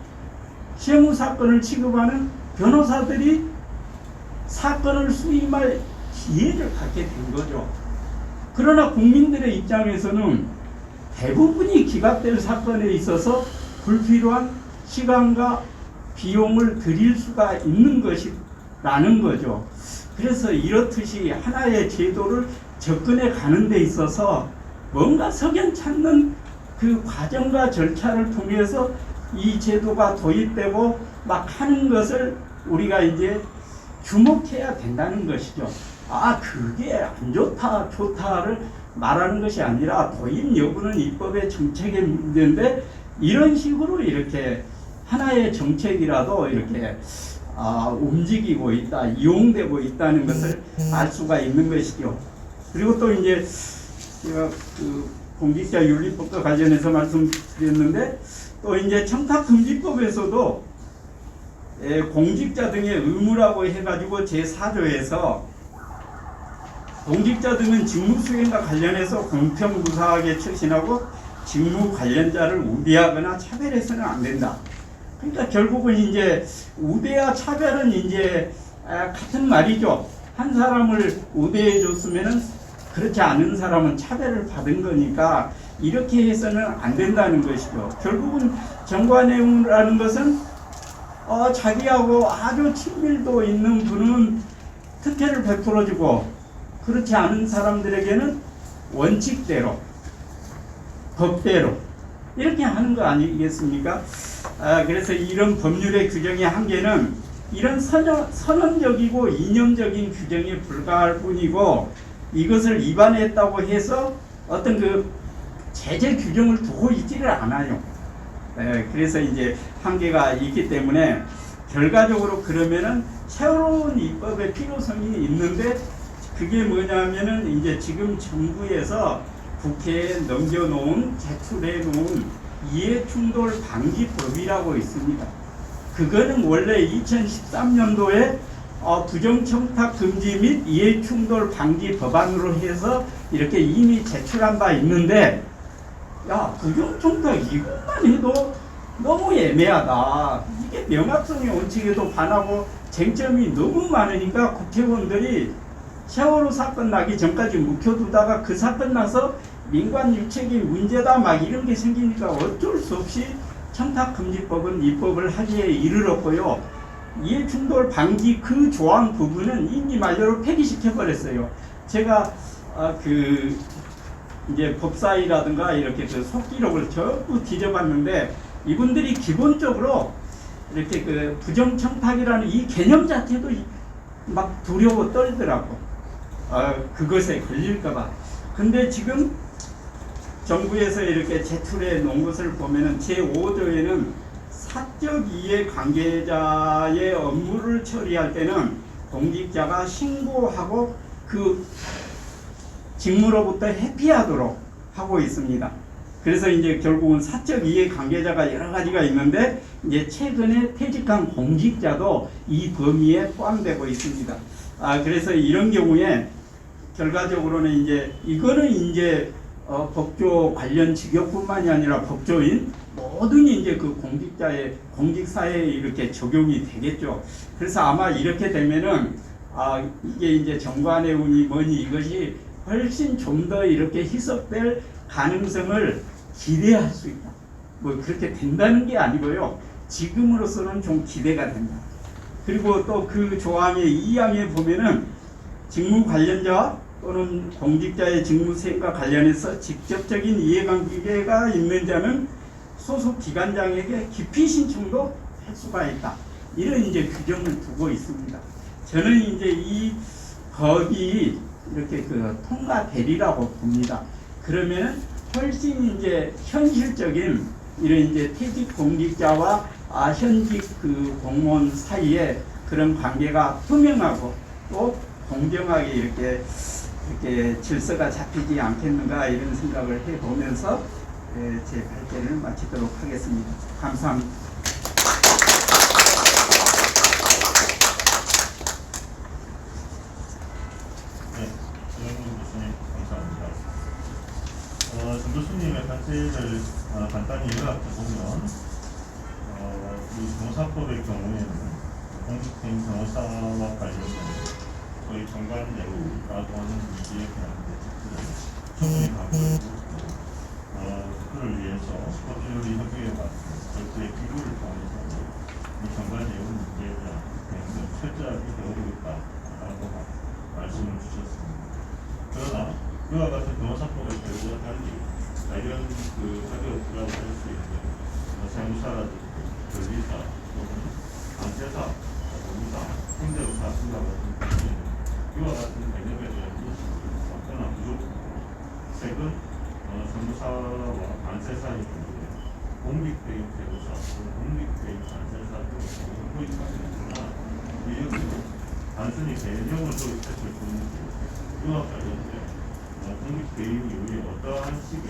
세무사건을 취급하는 변호사들이 사건을 수임할 기회를 갖게 된 거죠. 그러나 국민들의 입장에서는 대부분이 기각될 사건에 있어서 불필요한 시간과 비용을 들일 수가 있는 것이라는 거죠. 그래서 이렇듯이 하나의 제도를 접근해 가는 데 있어서 뭔가 석연 찾는 그 과정과 절차를 통해서 이 제도가 도입되고 막 하는 것을 우리가 이제 주목해야 된다는 것이죠. 아, 그게 안 좋다, 좋다를 말하는 것이 아니라 도입 여부는 입법의 정책의 문제인데 이런 식으로 이렇게 하나의 정책이라도 이렇게 움직이고 있다, 이용되고 있다는 것을 알 수가 있는 것이죠. 그리고 또 이제 제가 그 공직자윤리법과 관련해서 말씀드렸는데 또 이제 청탁금지법에서도 공직자 등의 의무라고 해가지고 제4조에서 공직자 등은 직무 수행과 관련해서 공평무사하게 처신하고 직무 관련자를 우대하거나 차별해서는 안 된다. 그러니까 결국은 이제 우대와 차별은 이제 같은 말이죠. 한 사람을 우대해 줬으면은 그렇지 않은 사람은 차별을 받은 거니까 이렇게 해서는 안 된다는 것이죠. 결국은 정관예우라는 것은 자기하고 아주 친밀도 있는 분은 특혜를 베풀어주고 그렇지 않은 사람들에게는 원칙대로 법대로 이렇게 하는 거 아니겠습니까? 그래서 이런 법률의 규정의 한계는 이런 선언적이고 이념적인 규정에 불과할 뿐이고 이것을 위반했다고 해서 어떤 그 제재 규정을 두고 있지를 않아요. 그래서 이제 한계가 있기 때문에 결과적으로 그러면은 새로운 입법의 필요성이 있는데 그게 뭐냐면은 이제 지금 정부에서 국회에 넘겨놓은 제출해 놓은 이해충돌 방지법이라고 있습니다. 그거는 원래 2013년도에 부정청탁 금지 및 이해충돌 방지 법안으로 해서 이렇게 이미 제출한 바 있는데 야, 부정청탁 이것만 해도 너무 애매하다. 이게 명확성의 원칙에도 반하고 쟁점이 너무 많으니까 국회의원들이 세월호 사건 나기 전까지 묵혀두다가 그 사건 나서 민관 유착이 문제다 막 이런 게 생기니까 어쩔 수 없이 청탁금지법은 입법을 하기에 이르렀고요. 이해충돌 방지 그 조항 부분은 임기 만료로 폐기시켜버렸어요. 제가 이제 법사위라든가 이렇게 그 속기록을 전부 뒤져봤는데 이분들이 기본적으로 이렇게 그 부정청탁이라는 이 개념 자체도 막 두려워 떨더라고. 그것에 걸릴까봐. 근데 지금 정부에서 이렇게 제출해 놓은 것을 보면은 제5조에는 사적 이해 관계자의 업무를 처리할 때는 공직자가 신고하고 그 직무로부터 회피하도록 하고 있습니다. 그래서 이제 결국은 사적 이해 관계자가 여러 가지가 있는데 이제 최근에 퇴직한 공직자도 이 범위에 포함되고 있습니다. 그래서 이런 경우에 결과적으로는 이제 이거는 이제 법조 관련 직역뿐만이 아니라 법조인 모든 이제 그 공직사회에 이렇게 적용이 되겠죠. 그래서 아마 이렇게 되면은 이게 이제 정관예우니 뭐니 이것이 훨씬 좀 더 이렇게 희석될 가능성을 기대할 수 있다. 뭐 그렇게 된다는 게 아니고요. 지금으로서는 좀 기대가 된다. 그리고 또 그 조항의 2항에 보면은 직무 관련자 또는 공직자의 직무 수행과 관련해서 직접적인 이해관계가 있는 자는 소속 기관장에게 기피 신청도 할 수가 있다. 이런 이제 규정을 두고 있습니다. 저는 이제 이 법이 이렇게 그 통과되리라고 봅니다. 그러면은 훨씬 이제 현실적인 이런 이제 퇴직 공직자와 현직 그 공무원 사이에 그런 관계가 투명하고 또 공정하게 이렇게 질서가 잡히지 않겠는가 이런 생각을 해보면서 제 발제를 마치도록 하겠습니다. 감사합니다. 네, 정영민 교수님 감사합니다. 정 교수님의 발제를 간단히 요약해 보면 이 변호사법의 경우에는 공직된 변호사와 관련된 거의 정관예우라고 하는 이기에 대한 대책들을 충분히 갖고 있고 그를 위해서 법률이 협의에 맞는 절대의 기구를 통해서 이 정관예우 문제에 대한 대응을 철저하게 배우고 있다라고 말씀을 주셨습니다. 그러나 그와 같은 변호사법의 배우와 달리 이런 그 자격이라고 할 수 있는 세무사라든지 변리사 또는 관세사, 법무사 행정사 수사 같은 경우에는 이와 같은 개념에 대한 인식이 어떠나 부족하고 최근 선거사와 관세사의 경우에 공직대행 세무사, 공직대행 관세사 등을 도입하게 되지만 이 여기는 단순히 개념을 도입했을 뿐이지 이와 관련된 공직대행 이후에 어떠한 식의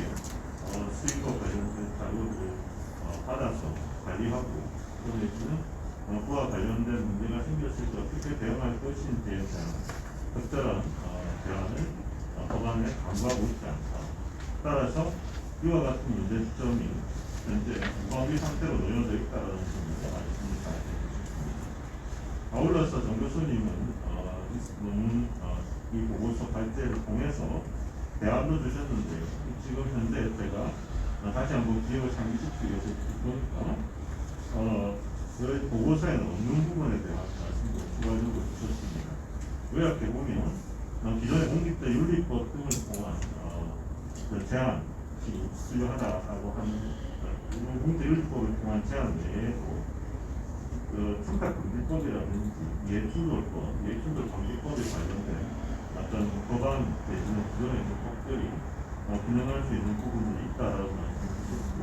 수익과 관련된 자료를 받아서 관리하고 또 내지는 그와 관련된 문제가 생겼을 때 어떻게 대응할 것인지에 대한 적절한 대안을 법안에 강구하고 있지 않다. 따라서 이와 같은 문제점이 현재 무방비 상태로 놓여져 있다는 점을 말씀을 잘 해주셨습니다. 아울러서 정 교수님은 이 보고서 발제를 통해서 대안도 주셨는데요. 지금 현재 제가 다시 한번 기억을 상기시키기 위해서 보니까 저희 보고서에는 없는 부분에 대한 말씀도 추가적으로 주셨습니다. 요약해 보면 기존의 공직자 윤리법 등을 통한 제한이 필요하다라고 하는 공직윤리법을 통한 제한 외에도 청탁금지법이라든지 예충돌법, 예충돌방지법에 관련된 어떤 법안 내지는 기존에 있는 법들이 균형할 수 있는 부분이 있다라고 말씀을 주셨고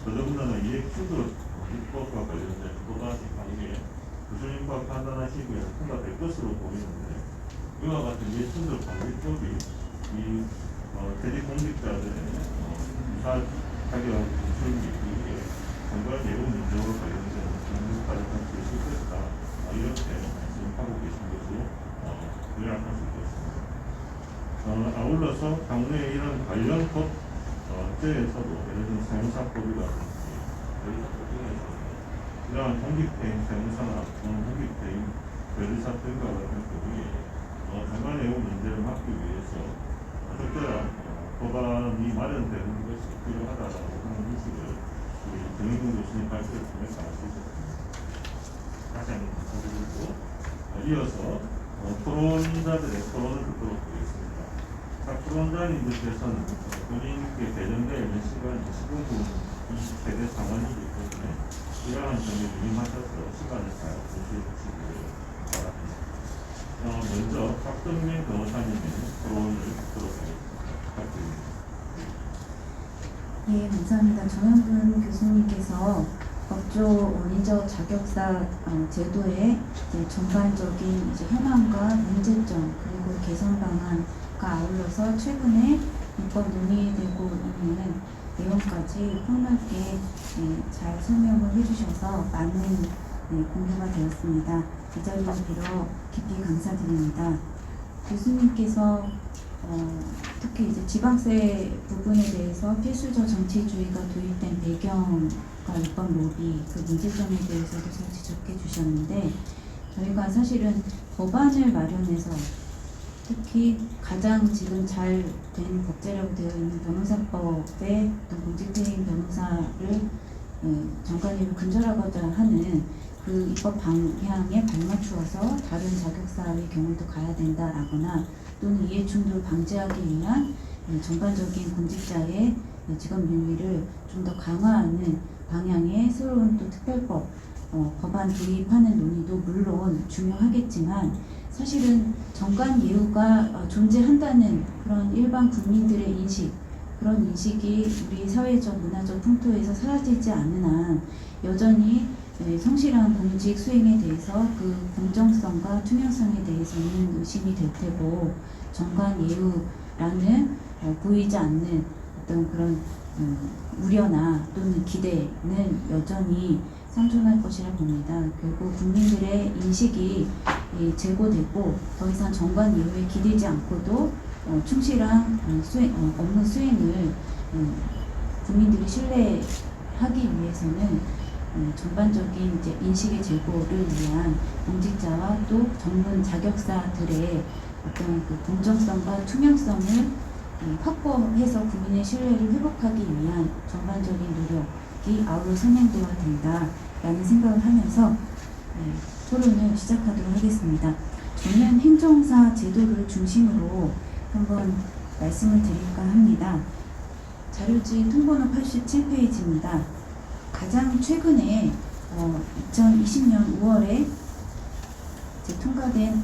더더군다나 이해충돌법과 관련된 법안이 향후에 교수님과 판단하시기에 통과될 것으로 보이는데 이와 같은 이해충돌방지법이 이 대리 공직자들의 유사 자격 공출 이후에 정관 예우 문제와 관련된 공직과를 할수 있을 것이다. 이렇게 말씀하고 계신 것으로 요약할 수 있겠습니다. 아울러서 향후에 이런 관련 법제에서도 예를 들어 세무사법이라든지 변리사법 등에서 이러한 공직대행 세무사나 공직대행 변리사 등과 같은 경우에 정관 예우 문제를 막기 위해서 적절한 법안이 마련되는 것이 필요하다라고 하는 인식을 우리 정의근 교수님 발표를 통해서 알 수 있었습니다. 다시 한번 감사드리고 이어서 토론자들의 토론을 듣도록 하겠습니다. 각 토론자님들께서는 본인께 배정되어 있는 시간이 15분 20세대 상황이기 때문에 이러한 점에 유념하셔서 시간을 잘 보시기를 바랍니다. 먼저 박정민 변호사님의 토론을 듣도록 하겠습니다. 예, 감사합니다. 정현근 교수님께서 법조 원인적 자격사 제도의 이제 전반적인 이제 현황과 문제점 그리고 개선 방안과 아울러서 최근에 입법 논의되고 있는 내용까지 폭넓게 잘 설명을 해주셔서 많은 공유가 되었습니다. 이 자리를 빌어 깊이 감사드립니다. 교수님께서 특히 이제 지방세 부분에 대해서 필수적 정치주의가 도입된 배경과 입법 로비 그 문제점에 대해서도 잘 지적해 주셨는데 저희가 사실은 법안을 마련해서 특히 가장 지금 잘 된 법제라고 되어 있는 변호사법의 어떤 공직대행 변호사를 정관예우 근절하고자 하는 그 입법 방향에 발맞추어서 다른 자격사의 경우도 가야 된다라거나 또는 이해충돌 방지하기 위한 전반적인 공직자의 직업 윤리를 좀 더 강화하는 방향의 새로운 또 특별법 법안 도입하는 논의도 물론 중요하겠지만 사실은 정관 예우가 존재한다는 그런 일반 국민들의 인식 그런 인식이 우리 사회적 문화적 풍토에서 사라지지 않는 한 여전히 성실한 공직 수행에 대해서 그 공정성과 투명성에 대해서는 의심이 될 테고 정관 예우라는 보이지 않는 어떤 그런 우려나 또는 기대는 여전히 상존할 것이라 봅니다. 결국 국민들의 인식이 제고되고 더 이상 정관 예우에 기대지 않고도 충실한 업무 수행을 국민들이 신뢰하기 위해서는 전반적인 이제 인식의 제고를 위한 공직자와 또 전문 자격사들의 어떤 그 공정성과 투명성을 확보해서 국민의 신뢰를 회복하기 위한 전반적인 노력이 아울러 선행되어야 된다라는 생각을 하면서 토론을 시작하도록 하겠습니다. 저는 행정사 제도를 중심으로 한번 말씀을 드릴까 합니다. 자료지 통번호 87페이지입니다. 가장 최근에 2020년 5월에 통과된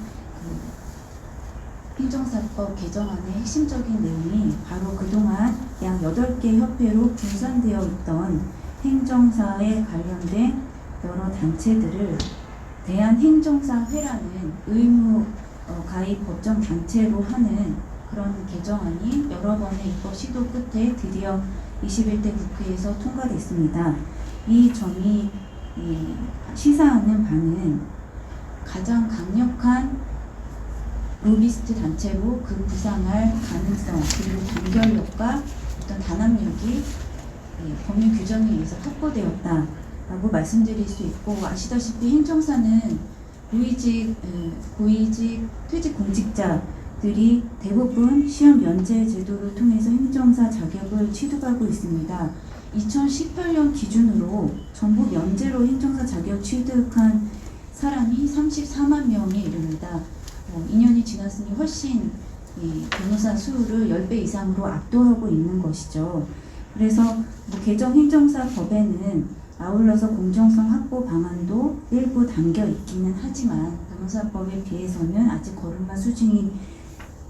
그 행정사법 개정안의 핵심적인 내용이 바로 그동안 약 8개 협회로 분산되어 있던 행정사에 관련된 여러 단체들을 대한행정사회라는 의무 가입 법정 단체로 하는 그런 개정안이 여러 번의 입법 시도 끝에 드디어 21대 국회에서 통과됐습니다. 이 점이 시사하는 바는 가장 강력한 로비스트 단체로 그 부상할 가능성 그리고 단결력과 어떤 단합력이 법률 규정에 의해서 확보되었다라고 말씀드릴 수 있고, 아시다시피 행정사는 고위직 퇴직 공직자들이 대부분 시험 면제 제도를 통해서 행정사 자격을 취득하고 있습니다. 2018년 기준으로 전부 면제로 행정사 자격 취득한 사람이 34만 명에 이릅니다. 2년이 지났으니 훨씬 이 변호사 수를 10배 이상으로 압도하고 있는 것이죠. 그래서 개정 행정사 법에는 아울러서 공정성 확보 방안도 일부 담겨 있기는 하지만 변호사법에 비해서는 아직 걸음마 수준이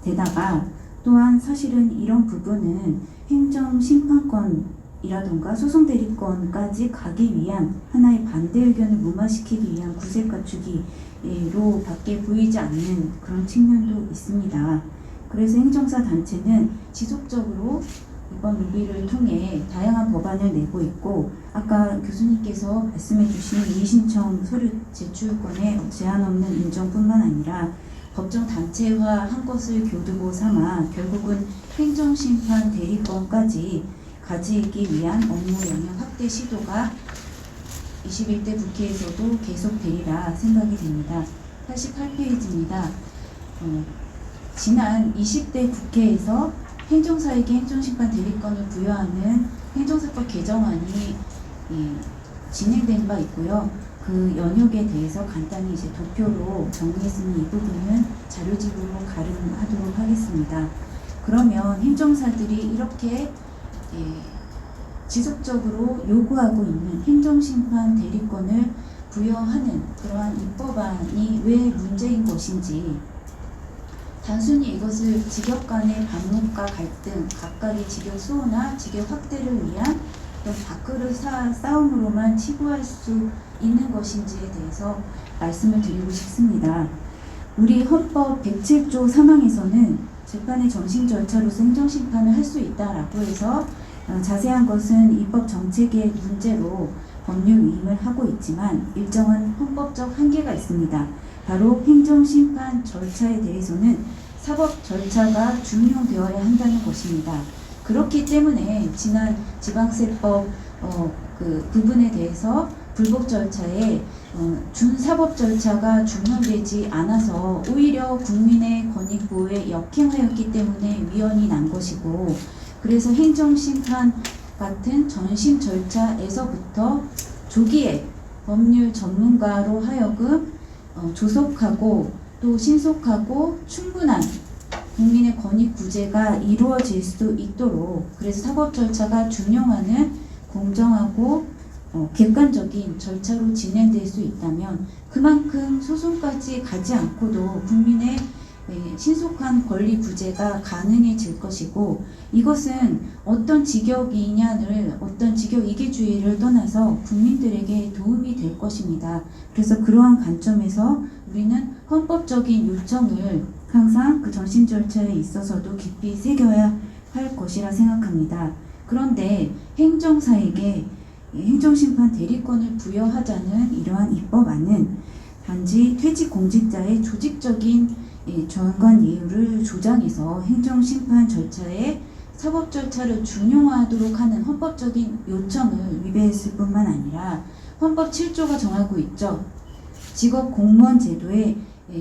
되다가, 또한 사실은 이런 부분은 행정심판권이라던가 소송대리권까지 가기 위한 하나의 반대 의견을 무마시키기 위한 구색 갖추기로 밖에 보이지 않는 그런 측면도 있습니다. 그래서 행정사 단체는 지속적으로 이번 로비를 통해 다양한 법안을 내고 있고, 아까 교수님께서 말씀해 주신 이의신청 서류 제출권의 제한 없는 인정뿐만 아니라 법정 단체화한 것을 교두보 삼아 결국은 행정심판 대리권까지 가지기 위한 업무 영역 확대 시도가 21대 국회에서도 계속되리라 생각이 됩니다. 88페이지입니다. 지난 20대 국회에서 행정사에게 행정심판 대리권을 부여하는 행정사법 개정안이 진행된 바 있고요. 그 연역에 대해서 간단히 이제 도표로 정리했으니 이 부분은 자료집으로 가름하도록 하겠습니다. 그러면 행정사들이 이렇게 지속적으로 요구하고 있는 행정심판 대리권을 부여하는 그러한 입법안이 왜 문제인 것인지, 단순히 이것을 직역 간의 반목과 갈등, 각각의 직역 수호나 직역 확대를 위한 어떤 밥그릇 싸움으로만 치부할 수 있는 것인지에 대해서 말씀을 드리고 싶습니다. 우리 헌법 107조 3항에서는 재판의 정식 절차로서 행정심판을 할 수 있다라고 해서 자세한 것은 입법 정책의 문제로 법률 위임을 하고 있지만 일정한 헌법적 한계가 있습니다. 바로 행정심판 절차에 대해서는 사법 절차가 준용되어야 한다는 것입니다. 그렇기 때문에 지난 지방세법 그 부분에 대해서 불법 절차에 준사법 절차가 준용되지 않아서 오히려 국민의 권익 보호에 역행하였기 때문에 위헌이 난 것이고, 그래서 행정심판 같은 전심 절차에서부터 조기에 법률 전문가로 하여금 조속하고 또 신속하고 충분한 국민의 권익 구제가 이루어질 수 있도록, 그래서 사법 절차가 준용하는 공정하고 객관적인 절차로 진행될 수 있다면 그만큼 소송까지 가지 않고도 국민의 신속한 권리 구제가 가능해질 것이고, 이것은 어떤 직역이냐를, 어떤 직역 이기주의를 떠나서 국민들에게 도움이 될 것입니다. 그래서 그러한 관점에서 우리는 헌법적인 요청을 항상 그 전심 절차에 있어서도 깊이 새겨야 할 것이라 생각합니다. 그런데 행정사에게 행정심판 대리권을 부여하자는 이러한 입법안은 단지 퇴직 공직자의 조직적인 전관 예우를 조장해서 행정심판 절차에 사법 절차를 준용하도록 하는 헌법적인 요청을 위배했을 뿐만 아니라 헌법 7조가 정하고 있죠. 직업 공무원 제도의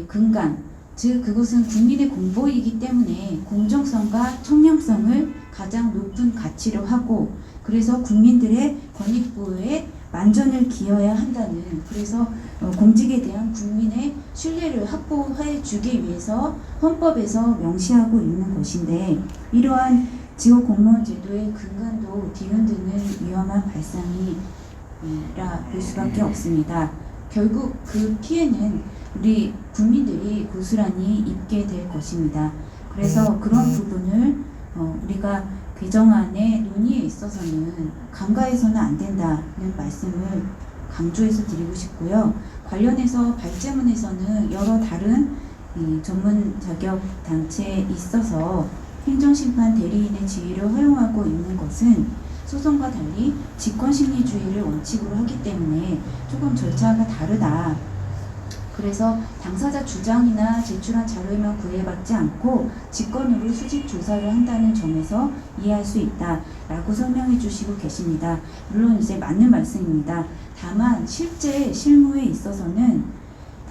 근간, 즉 그것은 국민의 공보이기 때문에 공정성과 청렴성을 가장 높은 가치로 하고, 그래서 국민들의 권익 보호에 만전을 기해야 한다는, 그래서 공직에 대한 국민의 신뢰를 확보해 주기 위해서 헌법에서 명시하고 있는 것인데, 이러한 직업 공무원 제도의 근간도 뒤흔드는 위험한 발상이라 볼 수밖에 없습니다. 결국 그 피해는 우리 국민들이 고스란히 입게 될 것입니다. 그래서 그런 부분을 우리가 개정안의 논의에 있어서는 간과해서는 안 된다는 말씀을 강조해서 드리고 싶고요. 관련해서 발제문에서는 여러 다른 전문 자격 단체에 있어서 행정심판 대리인의 지위를 허용하고 있는 것은 소송과 달리 직권심리주의를 원칙으로 하기 때문에 조금 절차가 다르다. 그래서 당사자 주장이나 제출한 자료에만 구애받지 않고 직권으로 수직 조사를 한다는 점에서 이해할 수 있다라고 설명해 주시고 계십니다. 물론 이제 맞는 말씀입니다. 다만 실제 실무에 있어서는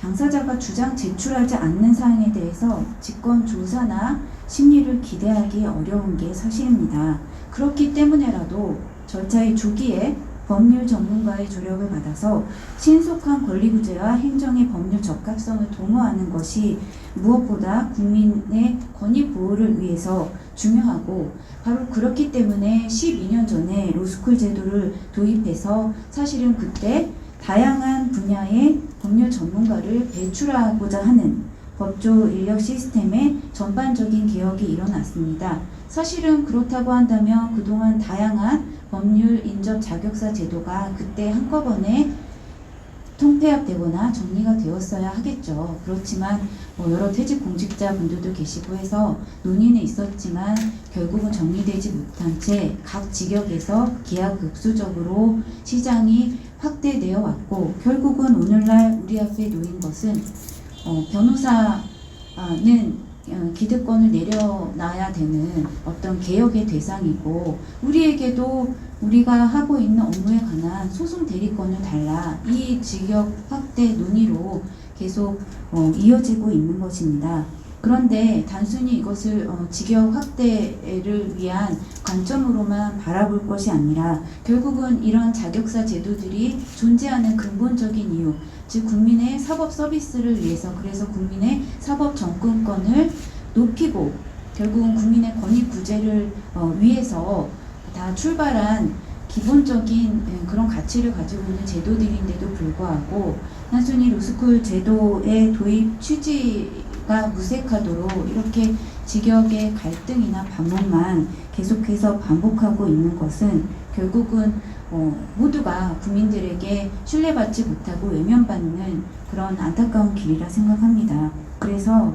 당사자가 주장 제출하지 않는 사항에 대해서 직권 조사나 심리를 기대하기 어려운 게 사실입니다. 그렇기 때문에라도 절차의 조기에 법률 전문가의 조력을 받아서 신속한 권리구제와 행정의 법률 적합성을 도모하는 것이 무엇보다 국민의 권익 보호를 위해서 중요하고, 바로 그렇기 때문에 12년 전에 로스쿨 제도를 도입해서 사실은 그때 다양한 분야의 법률 전문가를 배출하고자 하는 법조 인력 시스템의 전반적인 개혁이 일어났습니다. 사실은 그렇다고 한다면 그동안 다양한 법률 인접 자격사 제도가 그때 한꺼번에 통폐합되거나 정리가 되었어야 하겠죠. 그렇지만 여러 퇴직 공직자분들도 계시고 해서 논의는 있었지만 결국은 정리되지 못한 채 각 직역에서 기하급수적으로 시장이 확대되어 왔고, 결국은 오늘날 우리 앞에 놓인 것은 변호사는 기득권을 내려놔야 되는 어떤 개혁의 대상이고, 우리에게도 우리가 하고 있는 업무에 관한 소송 대리권을 달라, 이 직역 확대 논의로 계속 이어지고 있는 것입니다. 그런데 단순히 이것을 직역 확대를 위한 관점으로만 바라볼 것이 아니라 결국은 이런 자격사 제도들이 존재하는 근본적인 이유, 즉 국민의 사법 서비스를 위해서, 그래서 국민의 사법 접근권을 높이고 결국은 국민의 권익 구제를 위해서 다 출발한 기본적인 그런 가치를 가지고 있는 제도들인데도 불구하고 단순히 로스쿨 제도의 도입 취지가 무색하도록 이렇게 직역의 갈등이나 반목만 계속해서 반복하고 있는 것은 결국은 모두가 국민들에게 신뢰받지 못하고 외면받는 그런 안타까운 길이라 생각합니다. 그래서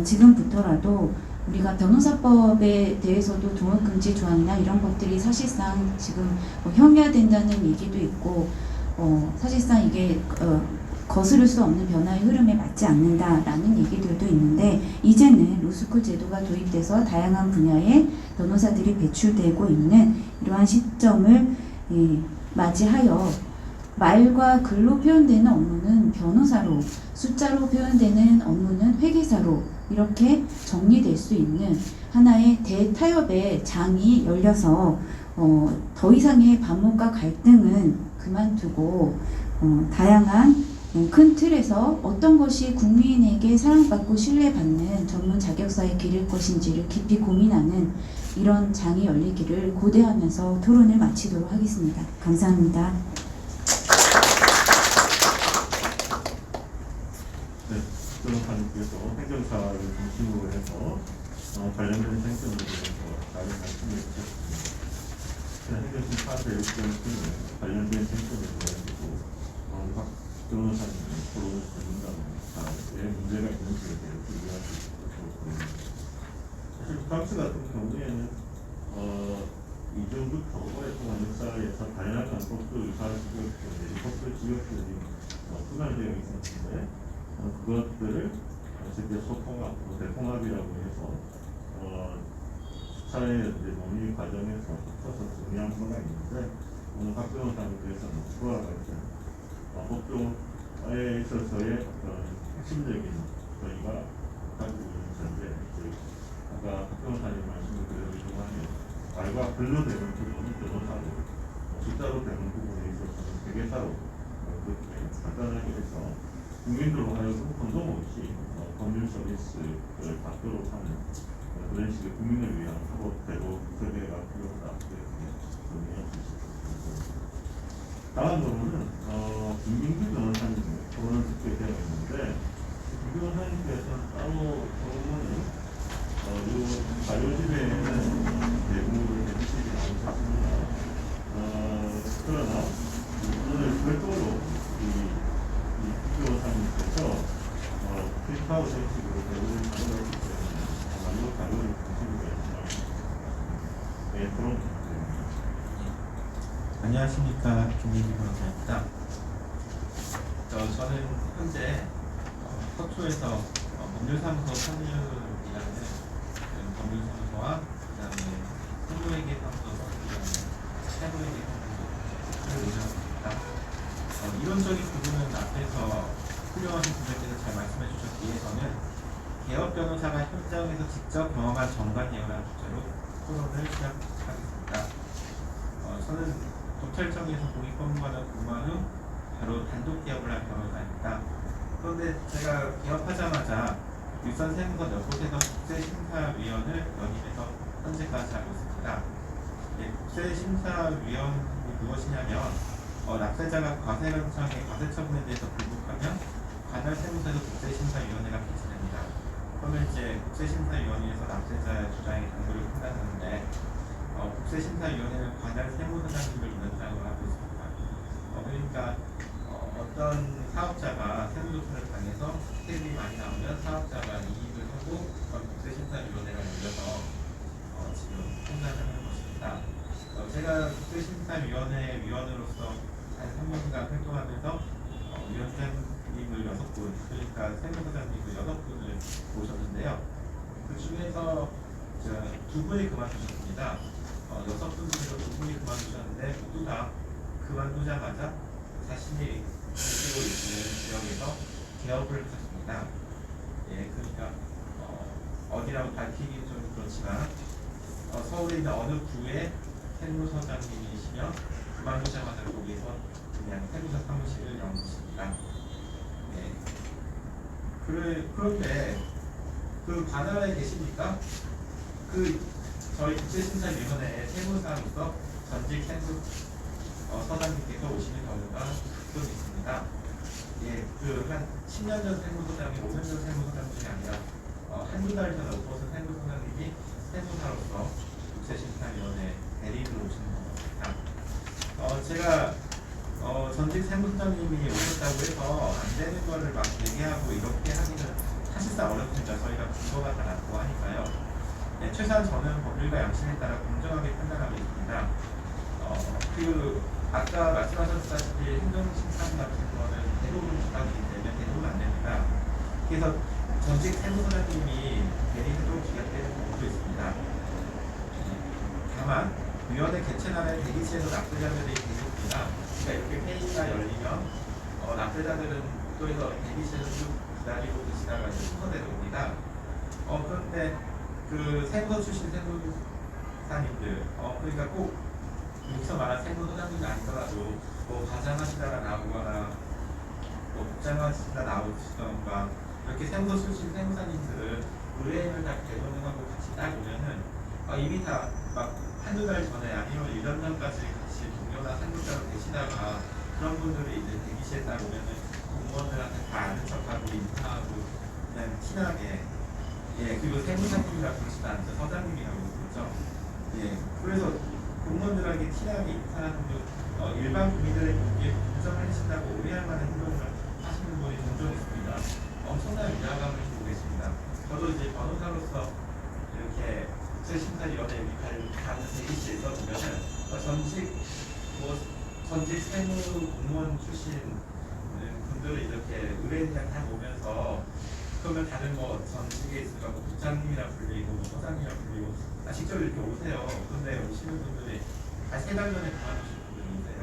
지금부터라도 우리가 변호사법에 대해서도 등록금지 조항이나 이런 것들이 사실상 지금 형해화된다는 얘기도 있고, 사실상 이게 거스를 수 없는 변화의 흐름에 맞지 않는다라는 얘기들도 있는데, 이제는 로스쿨 제도가 도입돼서 다양한 분야의 변호사들이 배출되고 있는 이러한 시점을 맞이하여 말과 글로 표현되는 업무는 변호사로, 숫자로 표현되는 업무는 회계사로 이렇게 정리될 수 있는 하나의 대타협의 장이 열려서 더 이상의 반목과 갈등은 그만두고 다양한 큰 틀에서 어떤 것이 국민에게 사랑받고 신뢰받는 전문 자격사의 길일 것인지를 깊이 고민하는 이런 장이 열리기를 고대하면서 토론을 마치도록 하겠습니다. 감사합니다. 변호사님께서 행정사를 중심으로 해서 관련된 쟁점에 대해서 잘 말씀해 주셨습니다. 행정심판 대리권 관련된 쟁점에 대해서도 박 변호사님이 토론을 해준다면 왜 문제가 있는지에 대해서 이해할 수 있을 것으로 보입니다. 사실 프랑스 같은 경우에는 이전부터 오랫동안 역사에서 다양한 법조 유사지역들이 법조 지역들이 분할되어 있었는데 그것들을 어쨌든 소통합으로 대통합이라고 해서 사회의 논의 과정에서 합쳐서 정리한 바가 있는데, 오늘 박 변호사님께서는 그와 같은 법조에 있어서의 핵심적인 저희가 가지고 있는 전제, 즉 아까 박 변호사님 말씀을 그대로 이동하면 말과 글로 되는 부분은 변호사로, 숫자로 되는 부분에 있어서는 회계사로 그렇게 간단하게 해서 국민들로 하여금 혼동 없이 법률 서비스를 받도록 하는 그런 식의 국민을 위한 사법제도 설계가 필요하다, 이렇게 정리할 수 있을 것 같습니다. 다음 부분은 김민규 변호사님 토론을 듣게 되어 있는데 김 변호사님께서는 따로 토론은 이 자료집에는 내부를 해주시지 않으셨습니다. 그러나 오늘 별도로 이 변호사님께서 프린트아웃 형식으로 대부분 자료를 했기 때문에 아마 이 자료를 보시고 계시면 네, 토론 부탁드립니다. 안녕하십니까, 김민기 변호사입니다. 저는 현재 서초에서 법률사무소 선율이라는 법률사무소와 그다음에 세무회계사무소 선율이라는 세무회계사무소를 운영합니다. 이론적인 부분은 앞에서 훌륭하신 분들께서 잘 말씀해 주셨기에 저는 개업 변호사가 현장에서 직접 경험한 정관 예우라는 주제로 토론을 시작하겠습니다. 저는 도찰청에서 공익법무관을 근무한 후 바로 단독 개업을 한 변호사입니다. 그런데 제가 개업하자마자 윗선 세무서 몇 곳에서 국세심사위원을 연임해서 현재까지 하고 있습니다. 국세심사위원이 무엇이냐면 납세자가 과세관청의 과세처분에 대해서 불복하면 관할 세무서에서 국세심사위원회가 개최됩니다. 그러면 이제 국세심사위원회에서 납세자의 주장에 당부를 판단하는데 국세심사위원회는 관할 세무서장님을 위원장으로 하고 있습니다. 그러니까 어떤 사업자가 세무조사를 당해서 세금이 많이 나오면 사업자가 이익을 하고 국세심사위원회가 열려서 지금 판단하는 것입니다. 제가 국세심사위원회 위원으로서 한 3년간 활동하면서 위원장님을 6분, 그러니까 세무서장님을 6분을 모셨는데요. 그 중에서 2분이 그만두셨습니다. 6분 중에서 2분이 그만두셨는데 모두 다 그만두자마자 자신이 가지고 있는 지역에서 개업을 하셨습니다. 예, 그러니까 어디라고 밝히기 좀 그렇지만 서울에 있는 어느 구의 세무서장님이시면 그만두자마자 거기서 그냥 세무서 사무실을 열으십니다. 예. 그런데 그 관할에 계십니까? 저희 국세심사위원회의 세무사로서 전직 세무서장님께서 오시는 경우가 좀 있습니다. 예, 한 10년 전 세무서장이 5년 전 세무서장님이 아니라 한두 달 전에 오셔서 세무서장님이 세무사로서 국세심사위원회 대리인으로 오시는 겁니다. 제가 전직 세무서장님이 오셨다고 해서 안 되는 거를 막 얘기하고 이렇게 하기는 사실상 어렵습니다. 저희가 근거가 다 낮고 하니까요. 네, 최소한 저는 법률과 양심에 따라 공정하게 판단하고 있습니다. 아까 말씀하셨다시피 행정심판 같은 거는 대부분 부탁이 되면 대부분 안 됩니다. 그래서 전직 세무서장님이 대리인으로 기각되는 경우도 있습니다. 다만 위원회 개최날에 대기실에서 납세자들이 계십니다. 그러니까 이렇게 회의가 열리면 납세자들은 복도에서 대기실에서 쭉 기다리고 계시다가 순서대로 옵니다. 그런데 그 세무서 출신 세무사님들, 그러니까 꼭 여기서 말한 세무서장님이 아니더라도 뭐 과장하시다가 나오거나 뭐 국장하시다 나오시던가 이렇게 세무서 출신 세무사님들은 의뢰인을 다 개론하고 같이 딱 오면은 이미 다 막 한두 달 전에 아니면 1년 전까지 같이 동료나 상급자로 계시다가 그런 분들이 이제 대기실에 딱 오면은 공무원들한테 다 아는 척하고 인사하고 그냥 티나게 예, 그리고 세무사님이라고 그러지도 않죠. 서장님이라고 그러죠. 예, 그래서 공무원들에게 티나게 인사하는 분, 일반 국민들의 보기에 공정하신다고 오해할 만한 행동을 하시는 분이 종종 있습니다. 엄청난 위화감을 주고 계십니다. 저도 이제 변호사로서 이렇게 국세심사위원회 가는 대기실에서 보면은 전직 세무 공무원 출신 분들을 이렇게 의뢰인이랑 다 오면서 그러면 다른 전직에 있으니까 부장님이라 불리고 서장님이라 불리고 직접 이렇게 오세요. 그런데 오시는 분들이 한 3달 전에 그만두신 분들이 오세요.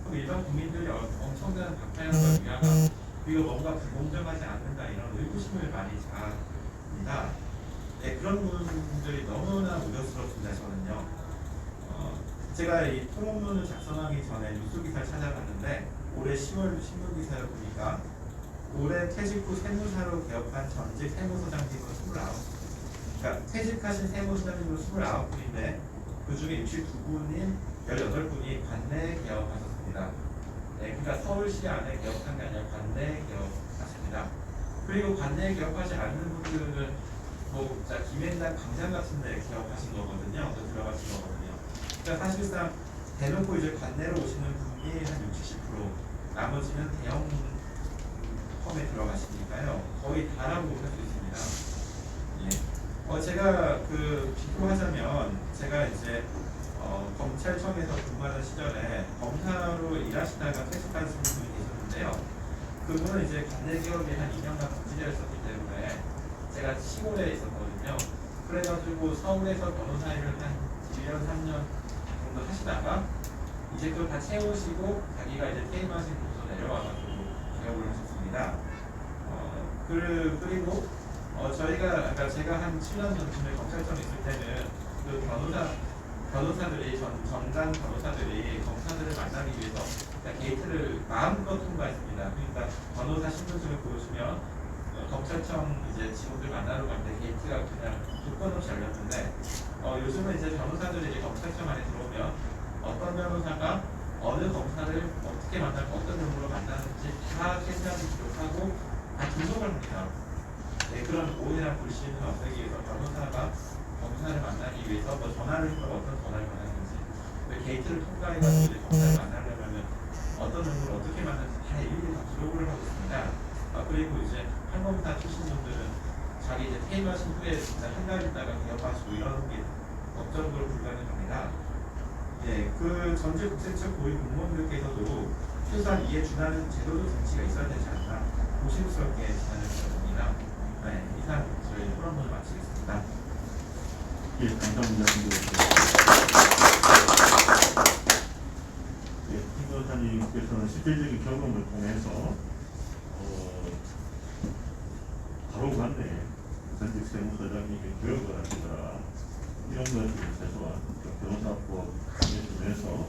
그럼 일반 국민들이 엄청난 박탈감과 위화감 그리고 뭔가 불공정하지 않는다 이런 의구심을 많이 잡니다. 네, 그런 분들이 너무나 우려스럽습니다. 저는요. 제가 이 토론문을 작성하기 전에 뉴스 기사를 찾아봤는데 올해 10월 신문기사를 보니까 올해 퇴직 후 세무사로 개업한 전직 세무서장님은 29분. 그러니까 퇴직하신 세무서장님은 29분인데 그 중에 62분인 18분이 관내 개업하셨습니다. 네, 그러니까 서울시 안에 개업한 게 아니라 관내 개업하십니다. 그리고 관내 개업하지 않는 분들은 뭐 김앤장 광장 같은 데 개업하신 거거든요. 또 들어가신 거거든요. 그러니까 사실상 대놓고 이제 관내로 오시는 분이 한 60, 70%, 나머지는 대형 펌에 들어가시니까요. 거의 다라고 할 수 있습니다. 예. 제가 비교하자면 제가 이제 검찰청에서 근무하던 시절에 검사로 일하시다가 퇴직하시는 분이 계셨는데요. 그분은 이제 관내 기업에 한 2년간 검지되었었기 때문에 제가 시골에 있었거든요. 그래가지고 서울에서 변호사 일을 한 1년, 3년 정도 하시다가 이제 그걸 다 채우시고 자기가 이제 퇴임하신 곳으로 내려와가지고 개업을 하셨습니다. 그리고 제가 한 7년 전쯤에 검찰청에 있을 때는 그 변호사들이 전관 변호사들이 검사들을 만나기 위해서 게이트를 마음껏 통과했습니다. 그러니까 변호사 신분증을 보여주면 검찰청 이제 직원들 만나러 갈 때 게이트가 그냥 조건 없이 열렸는데 요즘은 이제 변호사들이 이제 검찰청 안에 들어오면 어떤 변호사가 어느 검사를 어떻게 만나고 어떤 경우로 만나는지 다 세세하게 기록하고 다 분석을 합니다. 네, 그런 오해나 불신을 없애기 위해서 변호사가 검사를 만나기 위해서 뭐 전화를 해서 어떤 전화를 만났는지 게이트를 통과해가지고 이제 검사를 만나려면 어떤 경우를 어떻게 만났는지 다 일일이 다 기록을 하고 있습니다. 그리고 이제 판검사 출신 분들은 자기 이제 퇴임하신 후에 진짜 한 달 있다가 개업하시고 이런 게 법적으로 불가능합니다. 예, 그 전직 국세청 고위 공무원들께서도 최소한 이에 준하는 제도적 장치가 있어야 되지 않나 조심스럽게 진행을 해봅니다. 네, 이상 저희 토론을 마치겠습니다. 예, 감사합니다. 예, 김 변호사님께서는 실질적인 경험을 통해서 바로 갔네. 전직 세무서장님이 교육을 하시더라. 이런 것들을 최소한 변호사법 중에서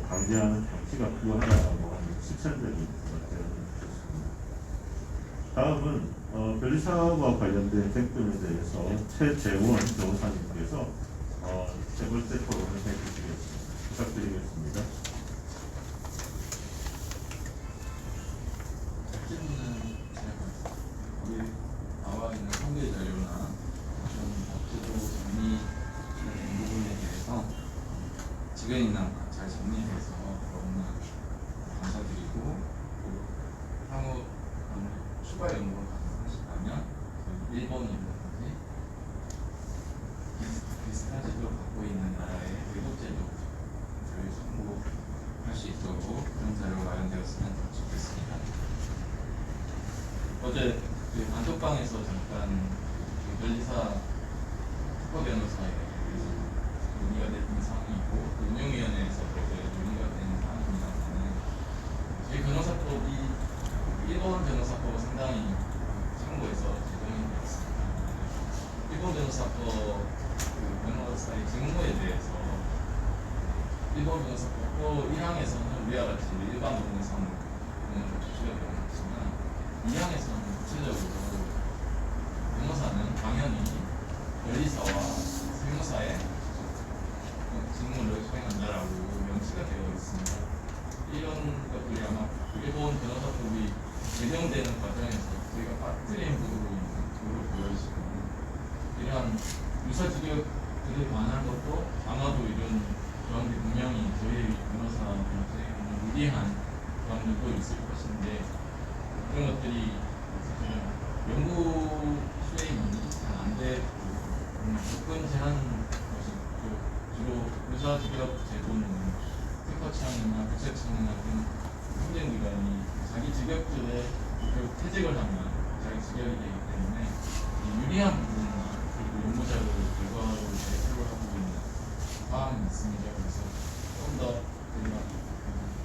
방지하는 장치가 필요하다고 하는 실천적인 대응을 주셨습니다. 다음은 변리사와 관련된 쟁점에 대해서 최재원 변호사님께서 세 번째 토론을 해주시겠습니다. 부탁드리겠습니다. 질문은 우리 나와 있는 통계 자료나 좀 법제도 정리된 부분에 대해서 지금이나 잘 정리해서 너무나 감사드리고 향후 추가 연구를 가능하시다면 일본이라든지 비슷한 제도를 갖고 있는 나라의 외국 제도를 참고할 수 있도록 그런 자료가 마련되었으면 좋겠습니다. 어제 단톡방에서 잠깐 변리사 특허 변호사에 대해서 논의가 되는 사항이 있고 운영위원회에서 논의가 되는 사항입니다만 저희 변호사법이 일본 변호사법은 상당히 참고해서 제정이 되었습니다. 일본 변호사법 변호사의 직무에 대해서 일본 변호사법 1항에서는 위와 같이 일반 법률상 조치가 되어 있지만 2항에서는 구체적으로 변호사는 당연히 변리사와 세무사의 직무를 수행한다라고 명시가 되어 있습니다. 이런 것들이 아마 일본 변호사법이 제정되는 과정에서 저희가 빠뜨린 부분으로 보여지고 이러한 유사직역들에 관한 것도 아마도 이런 조항들이 분명히 저희 변호사한테 무리한 조항들도 있을 것인데 그런 것들이 연구 수행이 잘 안 되고 접근 제한 것이 주로 유사직역 제도는 특허청이나 국세청이나 그런 행정기관이 자기 직역들에 퇴직을 하면 자기 직역이 되기 때문에 유리한 부분이나 그리고 연구자료 결과를 제출을 하고 있는 사항이 있습니다. 그래서 좀 더 우리가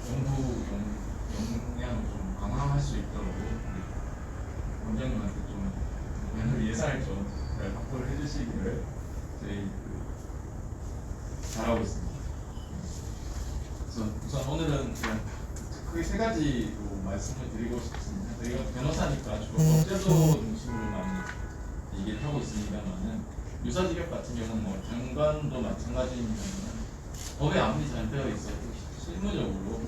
연구 역량을 좀 강화할 수 있도록 원장님한테 좀 예산을 좀 확보를 해주시기를 저희 잘하고 있습니다. 그래서 우선 오늘은 그냥 크게 세 가지로 말씀을 드리고 싶습니다. 저희가 변호사니까 주로 법제도 중심으로 많이 얘기를 하고 있습니다만은 유사직역 같은 경우는 뭐 장관도 마찬가지입니다만 법에 아무리 잘 되어 있어도 실무적으로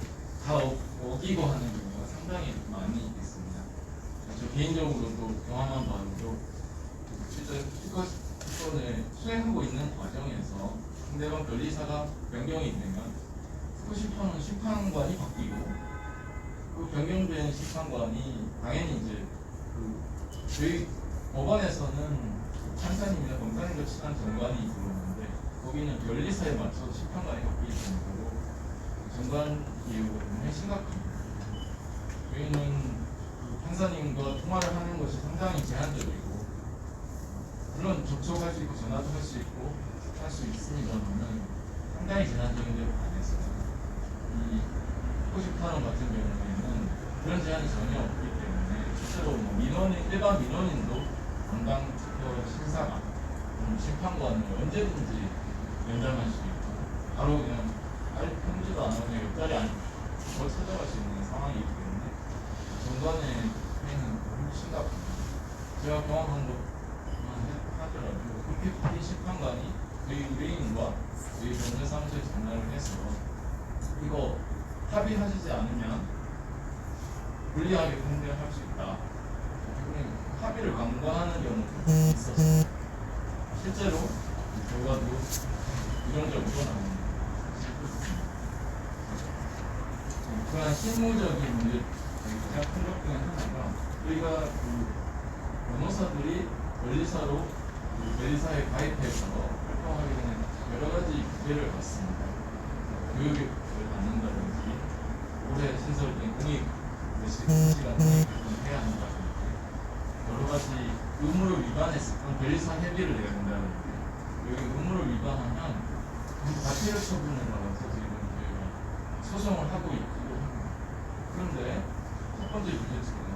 다 어기고 하는 경우가 상당히 많이 있습니다. 저 개인적으로도 경험한 바로도 실제 특허를 수행하고 있는 과정에서 상대방 변리사가 변경이 되면 특허 심판은 심판관이 바뀌고 그 변경된 심판관이 당연히 이제 저희 법원에서는 판사님이나 검사님과 친한 정관이 들어오는데 거기는 변리사에 맞춰서 심판관이 바뀌기 때문에 정관 기회가 굉장히 심각합니다. 저희는 판사님과 통화를 하는 것이 상당히 제한적이고 물론 접촉할 수 있고 전화도 할 수 있고 할 수 있습니다만 상당히 제한적인 데 반해서 이 특허심판원 같은 경우에는 그런 제한이 전혀 없기 때문에 실제로 뭐 일반 민원인도 담당 특허 심사관 심판관을 언제든지 연장할 수 있고 바로 그냥 편지도 안 하고 그냥 옆자리 안 더 찾아갈 수 있는 상황이기 때문에 정관의 행위는 심각합니다. 제가 경험한 것만 하더라도 그렇게 바뀐 심판관이 저희 의뢰인과 저희 변호사무소에 전화를 해서 이거 합의하시지 않으면 불리하게 판결할 수 있다. 합의를 강구하는 경우도 있었어요. 실제로 결과도 부정적으로 나옵니다. 그러한 실무적인 문제 가장 큰 것 중에 하나가 저희가 변호사들이 변리사로 변리사에 가입해서 활동하게 되는 여러 가지 기회를 받습니다. 교육을 받는다든지 올해 신설된 공익 시간에 해야 한다든지 여러 가지 의무를 위반했을 때 변리사 협의를 내야 된다든지 여기 의무를 위반하면 과태료 처분을 받아서 지금 저희가 소송을 하고 있기도 합니다. 그런데 첫 번째 문제처럼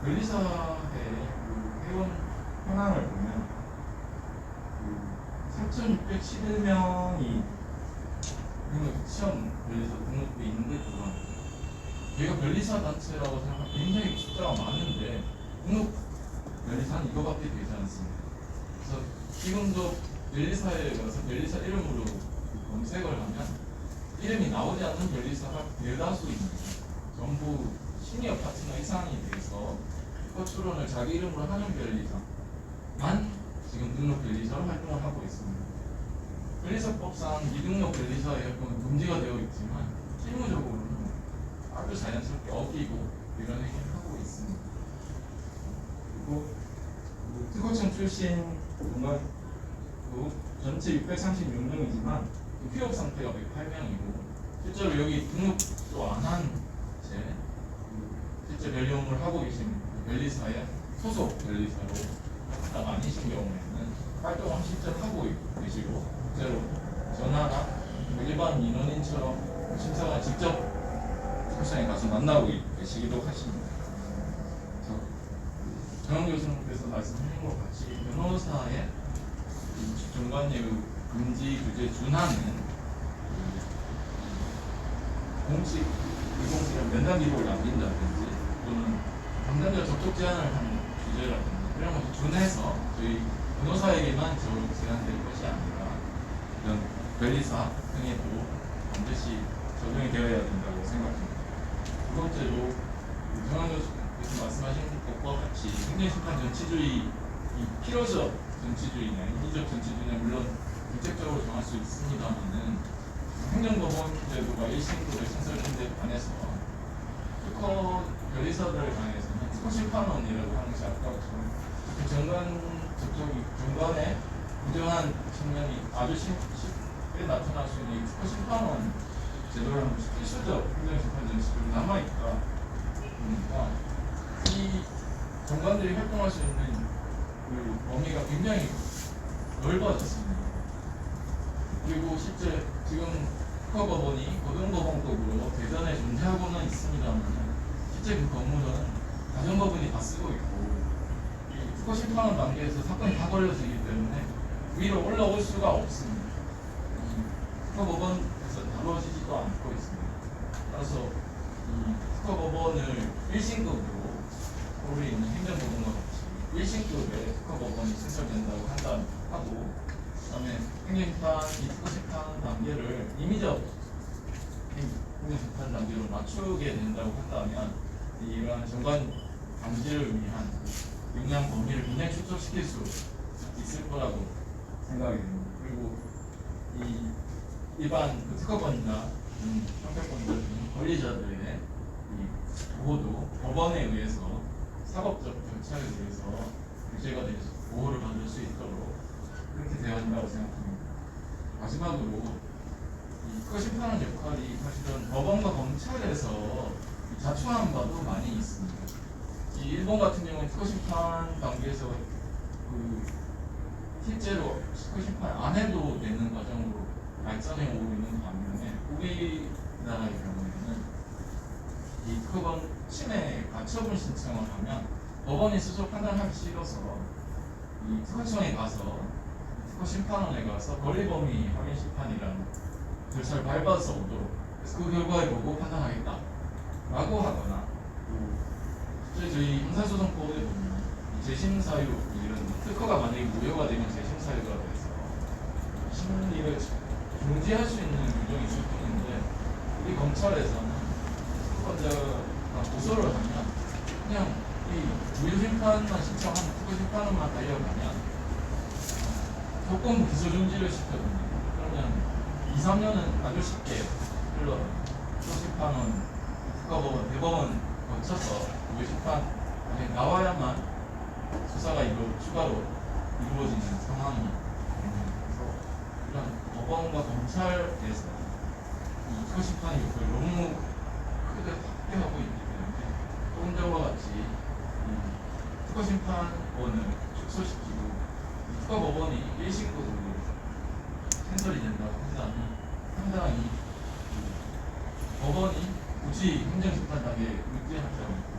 변리사의 회원 현황을 보면 3,611명이 시험 변리사 등록돼 있는데 불구합니다. 저희가 변리사 단체라고 생각하면 굉장히 숫자가 많은데 등록 변리사는 이거밖에 되지 않습니다. 그래서 지금도 변리사에 가서 변리사 이름으로 검색을 하면 이름이 나오지 않는 변리사가 대다수 있습니다. 전부 시니어 파트너 이상이 돼서 특허 출원을 자기 이름으로 하는 변리사만 지금 등록 변리사로 활동을 하고 있습니다. 변리사법상 미등록 변리사의 활동은 금지가 되어 있지만 실무적으로는 아주 자연스럽게 어기고 이런 행위를 하고 있습니다. 그리고 특허청 출신 정말 전체 636명이지만 휴업 상태가 108명이고 실제로 여기 등록도 안 한 채 실제 변리업무를 하고 계신 변리사의 소속 변리사로 아니신 경우에는 활동을 실제 하고 계시고 실제로 전화나 일반 민원인처럼 심사관 직접 특허청에 가서 만나고 계시기도 하십니다. 정영 교수님께서 말씀하신 것 같이 변호사의 정관예우 금지 규제에 준하는 공식, 비공식이나 면담 기록을 남긴다든지 또는 담당자 접촉 제한을 하는 규제라든지 이런 것을 준해서 저희 변호사에게만 제한될 것이 아니라 이런 변리사 등에도 반드시 적용이 되어야 된다고 생각합니다. 두 번째로 정영 교수께서 말씀하신 것과 같이 행정심판 정치주의 필요적 정치주의나 인위적 정치주의는 물론 물질적으로 정할 수 있습니다만은 행정법원 제도가 1심으로 신설된 데 관해서 특허 변리사들에 관해서는 특허심판원이라고 하는 것이 아까처럼 정관에 부정한 측면이 아주 쉽게 나타날 수 있는 이 특허심판원 제도라는 것이 필수적 행정심판 정치주의로 남아있다 보니까 이 정관들이 활동할 수 있는 그 범위가 굉장히 넓어졌습니다. 그리고 실제 지금 특허법원이 고등법원급으로 대전에 존재하고는 있습니다만 실제 그 건물은 가정법원이 다 쓰고 있고 이 특허심판원 단계에서 사건이 다 걸려지기 때문에 위로 올라올 수가 없습니다. 특허법원에서 다뤄지지도 않고 있습니다. 따라서 이 특허법원을 1신급으로 서울에 있는 행정법원과 같이 1신급의 특허법원이 신설된다고 하고 그다음에 행정심판, 이 특허심판 단계를 임의적 심판 단계로 낮추게 된다고 한다면 이러한 정관 방지를 위한 용량 범위를 굉장히 축소시킬 수 있을 거라고 생각이 됩니다. 그리고 이 일반 그 특허권이나 형평권자 등 권리자들의 이 보호도 법원에 의해서 사법적 절차에 의해서 규제가 돼서 보호를 받을 수 있도록 그렇게 되어야 한다고 생각합니다. 마지막으로 이 특허 심판원 역할이 사실은 법원과 검찰에서 자초한 바도 많이 있습니다. 이 일본 같은 경우는 특허 심판 단계에서 그 실제로 특허 심판 안 해도 되는 과정으로 발전해 오고 있는 반면에 우리나라의 경우에는 이 특허권 침해 가처분 신청을 하면 법원이 스스로 판단하기 싫어서 이 특허청에 가서 특허 심판원에 가서 권리범위 확인 심판이라는 절차를 밟아서 오도록 그래서 그 결과를 보고 판단하겠다 라고 하거나 저희 형사소송법에 보면 재심사유 이런 특허가 만약에 무효가 되면 재심사유가 돼서 심리를 중지할 수 있는 규정이 있을 뿐인데 우리 검찰에서는 특허권자가 고소를 하면 그냥 이 무효심판만 신청하면 특허심판원만 달려가면 조건부 기소중지를 시켜줍니다. 그러면 2, 3년은 아주 쉽게 흘러 특허심판원, 특허법원, 대법원 거쳐서 무효심판에 나와야만 수사가 추가로 이루어지는 상황이 그래서 이런 법원과 검찰에서 이 특허심판의 역할을 너무 크게 확대하고 있기 때문에 조금 전과 같이 이 특허심판원을 축소시키고 이 특허법원이 1신급으로 캔슬이 된다고 한다면 상당히 법원이 굳이 행정심판 단계에 의지하지 않고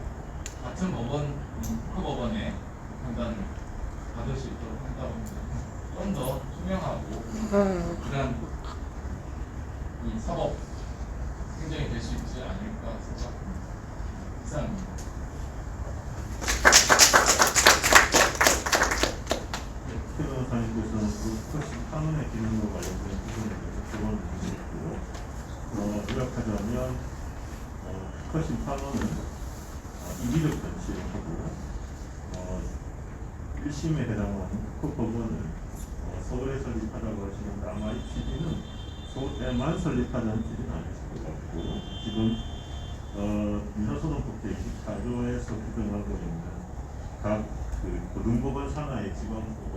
같은 법원, 특허법원의 판단을 받을 수 있도록 한다고 합니다. 좀 더 투명하고 그런 이 사법 행정이 될 수 있지 않을까 생각합니다. 이상입니다. 최 변호사님께서는 특허 심판원의 기능과 관련된 부분에 대해서 조언을 주셨고 요약하자면 특허 심판원은 이기적 전치를 하고 1심에 해당하는 특허법원을 서울에 설립하라고 하시는데 아마 이 취지는 서울에만 설립하자는 취지는 아니실 것 같고 지금 민사소송법 제24조에서 규정하고 있는 각 고등법원 산하의 지방법원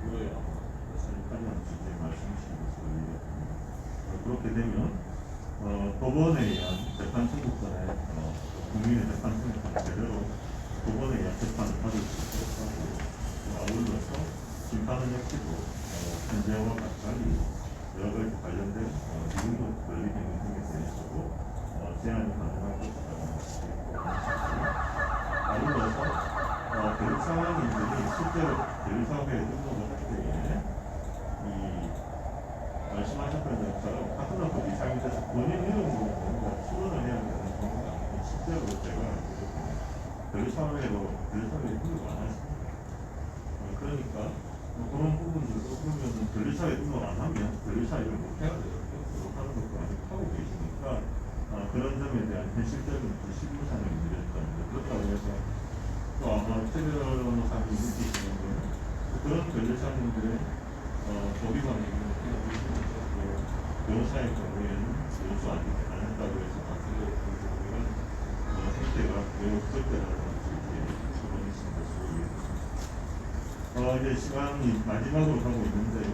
그거에 아마 설립하자는 취지의 말씀이신 것으로 이해됩니다. 그렇게 되면 법원에 의한 재판 청구권에 국민의 재판 청구권을 제대로 법원에 의한 재판을 받을 수 있도록 하고 아울러서 심판원 역시도 현재와 각각이 여러 가지 관련된 미국적 권리 행위 등에 대해서도 제한이 가능할 것이라고 아울러서 변호사님들이 실제로 변호사회에 등록을 할 때에 이 말씀하셨던 것처럼 파트너급 이상이 돼서 본인 이름으로 뭔가 출원을 해야 되는 경우가 아니고 실제로 제가 알기로는 변호사회에 등록 안 하십니다. 그러니까 그런 부분들도 그러면 변리사에 등록 안 하면 변리사를 못 해야 돼요. 하는 것도 아직 하고 계시니까 그런 점에 대한 현실적인 실무상의 문제가 있습니다. 그렇다고 해서 또 아마 최 변호사님이 느끼시는 거는 그런 변리사님들의 법위반의 변호사의 경우에는 요소 안 했다고 해서 박수를 이런 행태가 매우 부적절하다는 소문이신 것으로 이해됩니다. 이제 시간이 마지막으로 가고 있는데요.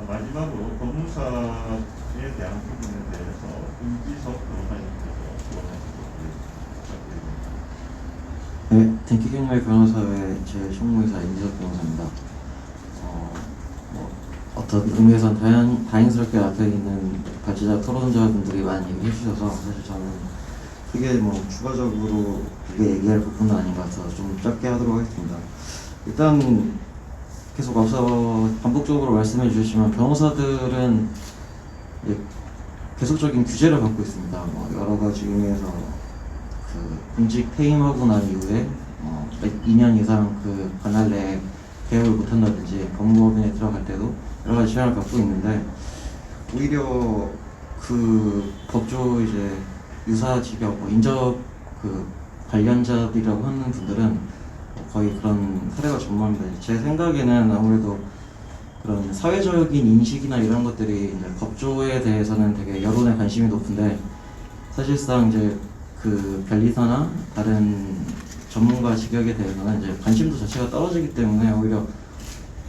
마지막으로 법무사에 대한 부분에 대해서 임지석 변호사님께서 조언하시고 부탁드립니다. 네, 댕키경매 변호사회 제 총무이사 임지석 변호사입니다. 어떤 의미에선 다행스럽게 앞에 있는 발제자 토론자분들이 많이 얘기해 주셔서 사실 저는 크게 추가적으로 그게 얘기할 부분은 아닌 것 같아서 좀 짧게 하도록 하겠습니다. 일단 계속 앞서 반복적으로 말씀해 주셨지만 변호사들은 계속적인 규제를 받고 있습니다. 여러 가지 의미에서 군직 퇴임하고 난 이후에 2년 이상 관할 내에 개혁을 못한다든지 법무법인에 들어갈 때도 여러 가지 제한을 받고 있는데 오히려 그 법조 이제 유사 직역 인접 그 관련자들이라고 하는 분들은 거의 그런 사례가 전무합니다. 제 생각에는 아무래도 그런 사회적인 인식이나 이런 것들이 이제 법조에 대해서는 되게 여론의 관심이 높은데 사실상 이제 그 변리사나 다른 전문가 직역에 대해서는 이제 관심도 자체가 떨어지기 때문에 오히려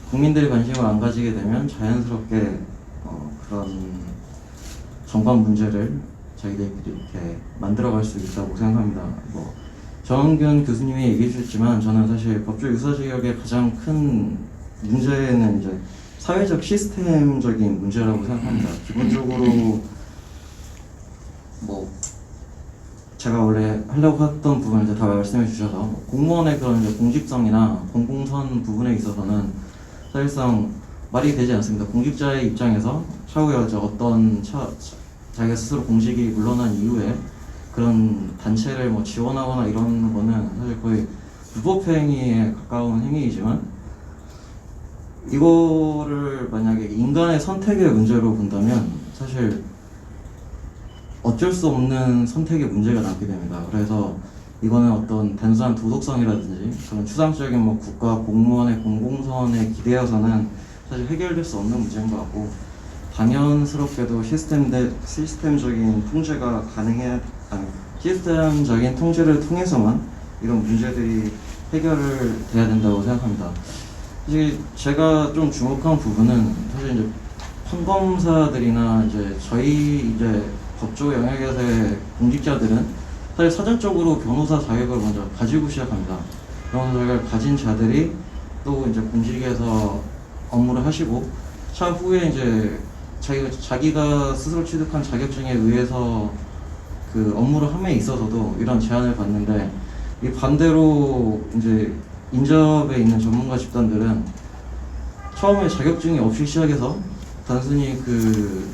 국민들이 관심을 안 가지게 되면 자연스럽게 그런 정관 문제를 저희들끼리 이렇게 만들어갈 수 있다고 생각합니다. 뭐 정은균 교수님이 얘기해 주셨지만 저는 사실 법조 유사직역의 가장 큰 문제는 이제 사회적 시스템적인 문제라고 생각합니다. 기본적으로 뭐 제가 원래 하려고 했던 부분을 이제 다 말씀해 주셔서 공무원의 그런 이제 공직성이나 공공선 부분에 있어서는 사실상 말이 되지 않습니다. 공직자의 입장에서 차후에 이제 어떤 자기가 스스로 공직이 물러난 이후에 그런 단체를 뭐 지원하거나 이런 거는 사실 거의 불법행위에 가까운 행위이지만 이거를 만약에 인간의 선택의 문제로 본다면 사실 어쩔 수 없는 선택의 문제가 남게 됩니다. 그래서 이거는 어떤 단순한 도덕성이라든지 그런 추상적인 뭐 국가 공무원의 공공선에 기대어서는 사실 해결될 수 없는 문제인 것 같고 당연스럽게도 시스템적인 통제가 시스템적인 통제를 통해서만 이런 문제들이 해결을 돼야 된다고 생각합니다. 사실 제가 좀 주목한 부분은 사실 이제 판검사들이나 이제 저희 이제 법조 영역에서의 공직자들은 사실 사전적으로 변호사 자격을 먼저 가지고 시작합니다. 변호사 자격을 가진 자들이 또 이제 공직에서 업무를 하시고 차후에 이제 자기가 스스로 취득한 자격증에 의해서 그 업무를 함에 있어서도 이런 제한을 받는데 이 반대로 이제 인접에 있는 전문가 집단들은 처음에 자격증이 없이 시작해서 단순히 그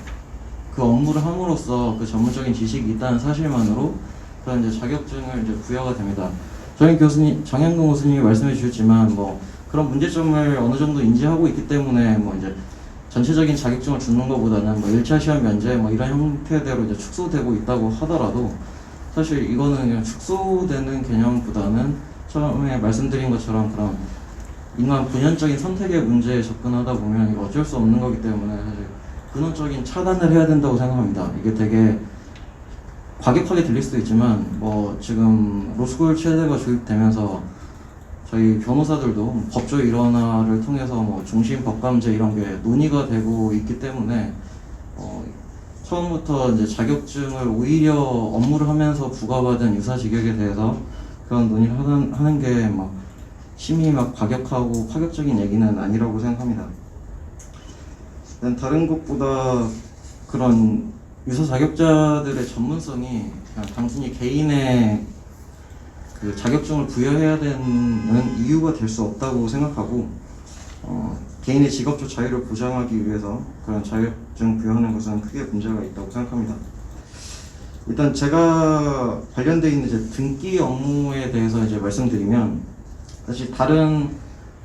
업무를 함으로써 그 전문적인 지식이 있다는 사실만으로 그런 이제 자격증을 이제 부여가 됩니다. 저희 교수님 정현근 교수님이 말씀해 주셨지만 뭐 그런 문제점을 어느 정도 인지하고 있기 때문에 뭐 이제 전체적인 자격증을 주는 것보다는 뭐 1차 시험 면제 뭐 이런 형태대로 이제 축소되고 있다고 하더라도 사실 이거는 그냥 축소되는 개념보다는 처음에 말씀드린 것처럼 그런 인간 본연적인 선택의 문제에 접근하다 보면 이거 어쩔 수 없는 거기 때문에 사실 근원적인 차단을 해야 된다고 생각합니다. 이게 되게 과격하게 들릴 수도 있지만 뭐 지금 로스쿨 체제가 도입되면서 저희 변호사들도 법조 일원화를 통해서 뭐 중심 법감제 이런 게 논의가 되고 있기 때문에 처음부터 이제 자격증을 오히려 업무를 하면서 부과받은 유사직역에 대해서 그런 논의를 하는 게 막 심히 막 과격하고 파격적인 얘기는 아니라고 생각합니다. 다른 것보다 그런 유사 자격자들의 전문성이 그냥 단순히 개인의 그 자격증을 부여해야 되는 이유가 될 수 없다고 생각하고 개인의 직업적 자유를 보장하기 위해서 그런 자격증 부여하는 것은 크게 문제가 있다고 생각합니다. 일단 제가 관련되어 있는 이제 등기 업무에 대해서 이제 말씀드리면 사실 다른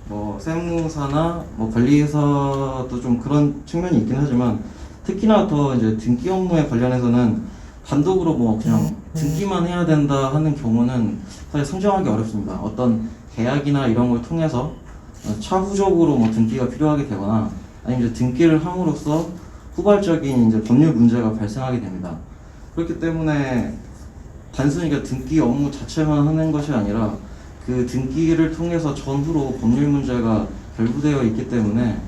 뭐 세무사나 뭐 관리사도 좀 그런 측면이 있긴 하지만 특히나 더 이제 등기 업무에 관련해서는 단독으로 뭐 그냥 등기만 해야 된다 하는 경우는 사실 상정하기 어렵습니다. 어떤 계약이나 이런 걸 통해서 차후적으로 뭐 등기가 필요하게 되거나 아니면 이제 등기를 함으로써 후발적인 이제 법률 문제가 발생하게 됩니다. 그렇기 때문에 단순히 등기 업무 자체만 하는 것이 아니라 그 등기를 통해서 전후로 법률 문제가 결부되어 있기 때문에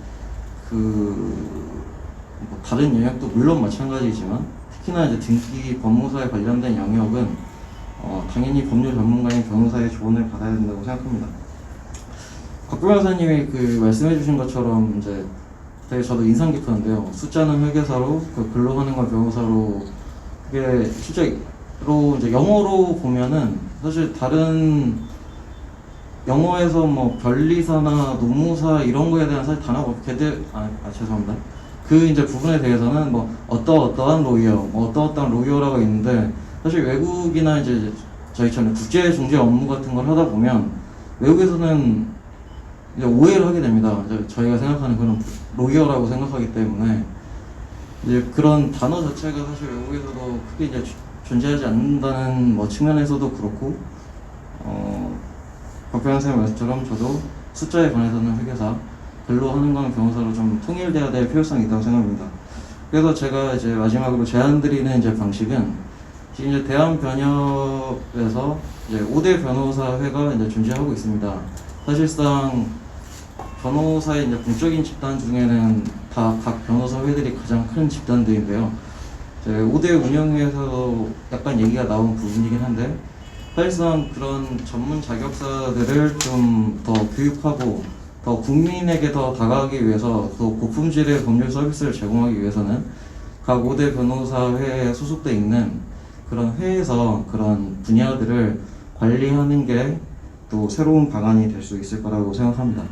뭐 다른 영역도 물론 마찬가지지만 특히나 이제 등기 법무사에 관련된 영역은 당연히 법률 전문가인 변호사의 조언을 받아야 된다고 생각합니다. 박 변호사님이 그 말씀해주신 것처럼 이제 되게 저도 인상 깊었는데요. 숫자는 회계사로 그 근로하는 건 변호사로 그게 실제로 이제 영어로 보면은 사실 다른 영어에서 뭐 변리사나 노무사 이런 거에 대한 사실 단어가 죄송합니다. 그 이제 부분에 대해서는 뭐 어떠한 로이어, 뭐 어떠한 로이어라고 있는데 사실 외국이나 이제 저희처럼 국제 중재 업무 같은 걸 하다 보면 외국에서는 이제 오해를 하게 됩니다. 저희가 생각하는 그런 로이어라고 생각하기 때문에 이제 그런 단어 자체가 사실 외국에서도 크게 이제 존재하지 않는다는 뭐 측면에서도 그렇고, 박병현 선생님 말씀처럼 저도 숫자에 관해서는 회계사, 글로 하는 거는 변호사로 좀 통일돼야 될 필요성이 있다고 생각합니다. 그래서 제가 이제 마지막으로 제안드리는 이제 방식은, 이제 대한변협에서 이제 5대 변호사회가 이제 존재하고 있습니다. 사실상 변호사의 이제 공적인 집단 중에는 다 각 변호사회들이 가장 큰 집단들인데요. 5대 운영회에서 약간 얘기가 나온 부분이긴 한데, 사실상 그런 전문 자격사들을 좀 더 교육하고 더 국민에게 더 다가가기 위해서 더 고품질의 법률 서비스를 제공하기 위해서는 각 5대 변호사회에 소속돼 있는 그런 회에서 그런 분야들을 관리하는 게 또 새로운 방안이 될 수 있을 거라고 생각합니다.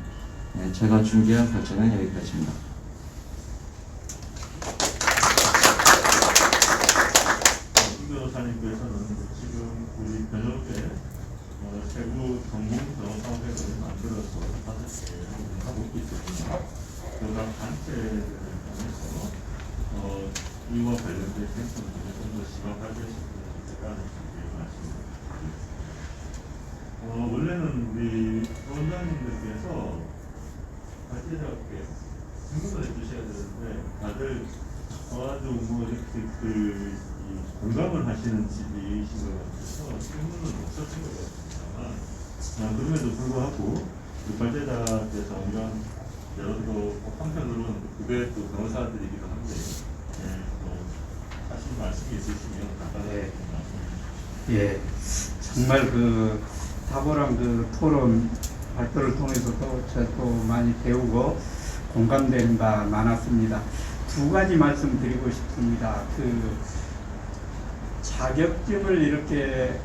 네, 제가 준비한 발제는 여기까지입니다. 김 변호사님께서는 지금 우리 변협에 세부 전문 변호사회를 만들어서 5개 운영하고 있기 때문에 각 단체를 통해서 이와 관련된 생성들을 좀 더 시각화될 수 있는 대가를 말씀드립니다. 원래는 우리 원장님들께서 발제자께 질문을 해주셔야 되는데 다들 아주 뭐 이렇게 공감을 하시는 집이신 것 같아서 질문은 없었던 것 같습니다만, 그럼에도 불구하고 발제자께서 우리가 예를 들어 한편으로는 후배 또 변호사들이기도 한데 하신 말씀이 있으시면 간단하게 말씀해 주시죠. 예, 정말 그 탁월한 그 토론 발표를 통해서도 저도 많이 배우고 공감되는 바 많았습니다. 두 가지 말씀드리고 싶습니다. 그 자격증을 이렇게